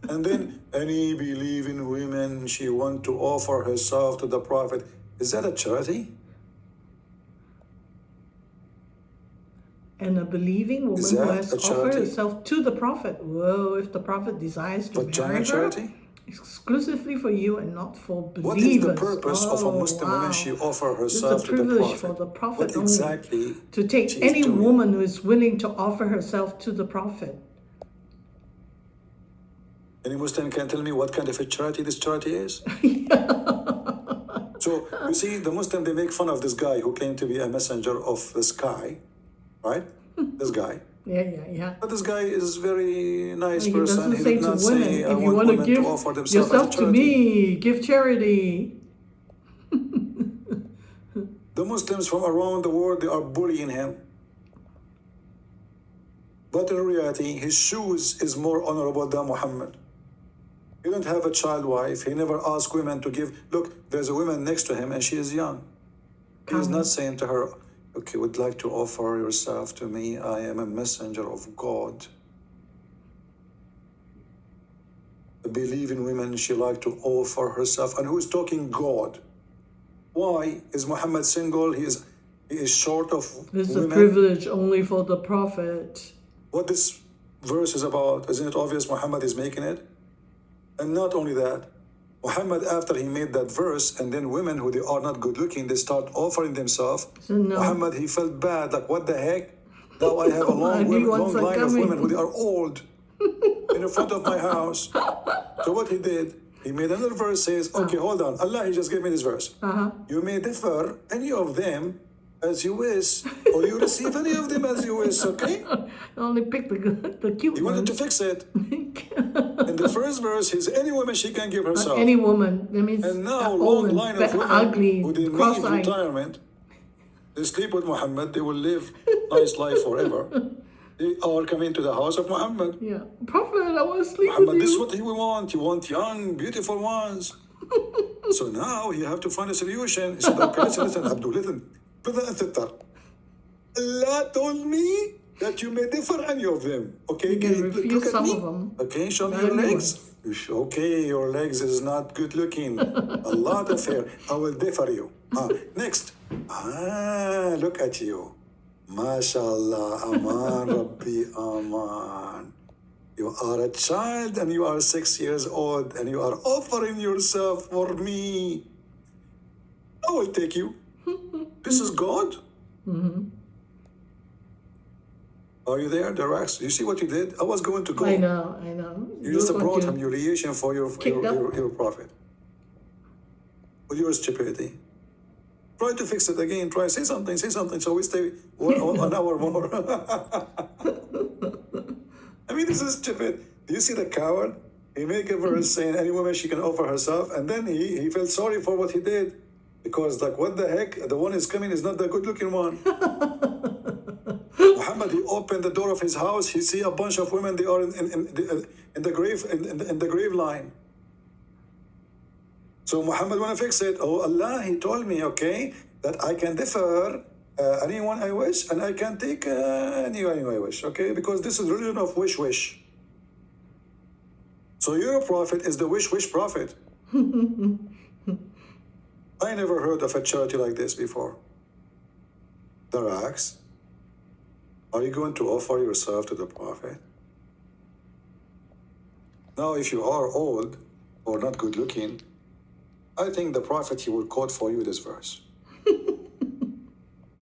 And then any believing women, she want to offer herself to the prophet. Is that a charity? And a believing woman Is who that has a offered charity? herself to the prophet. Whoa, if the prophet desires to Vagina marry her, charity? exclusively for you and not for believers. What is the purpose of a Muslim woman? She offer herself It's a to the privilege prophet. for the prophet What only exactly to take she's any doing? woman who is willing to offer herself to the prophet. Any Muslim can tell me what kind of a charity this charity is? So, you see, the Muslim, they make fun of this guy who claimed to be a messenger of the sky, right? This guy. Yeah. But this guy is very nice He person. doesn't He say did to not women, say, I if you want want to women give to offer themselves yourself as to charity. me, give charity. The Muslims from around the world, they are bullying him. But in reality, his shoes is more honorable than Muhammad. He don't have a child wife. He never asked women to give. Look, there's a woman next to him and she is young. He is not saying to her, okay, would like to offer yourself to me. I am a messenger of God. Believe in women, she like to offer herself. And who's talking? God. Why is Muhammad single? He is short of This is women. a privilege only for the prophet. What this verse is about, isn't it obvious Muhammad is making it? And not only that, Muhammad, after he made that verse, and then women who they are not good looking, they start offering themselves. So no. Muhammad, he felt bad, like what the heck? Now I have a long New long ones are line of coming. women who they are old in the front of my house. So what he did, he made another verse, says, okay, hold on. Allah, he just gave me this verse. You may differ any of them as you wish, or you receive any of them as you wish, okay? Only pick the cute He wanted ones. to fix it. In the first verse, he's any woman she can give herself. Any woman. That means And now, old long and line of women ugly, who they leave cross-eyed. retirement, they sleep with Muhammad, they will live nice life forever. They are coming to the house of Muhammad. Yeah. Prophet, I want to sleep Muhammad, with this is you. what he will want. You want young, beautiful ones. So now you have to find a solution. He said, okay, listen, Abdul, listen. Allah told me that you may differ any of them. Okay, You can refuse look at some me. of them. Okay, show me Not your everyone. legs. Okay, your legs is not good looking. A lot of hair. I will differ you. Next. Look at you. MashaAllah. Aman Rabbi Aman. You are a child and you are 6 years old and you are offering yourself for me. I will take you. This is God. Are you there, Darax? You see what you did? I was going to go. I know. You just look like brought you humiliation for your kicked up. prophet. With your stupidity. Try to fix it again. Try, say something. So we stay an hour more. I mean, this is stupid. Do you see the coward? He make a verse saying any woman she can offer herself, and then he felt sorry for what he did. Because, like, what the heck? The one is coming is not the good-looking one. Muhammad, he opened the door of his house. He see a bunch of women. They are in the grave line. So Muhammad want to fix it. Oh Allah, he told me, okay, that I can differ anyone I wish, and I can take anyone I wish. Okay, because this is religion of wish. So your prophet is the wish prophet. I never heard of a charity like this before. Darax, are you going to offer yourself to the prophet? Now, if you are old or not good looking, I think the prophet, he will quote for you this verse.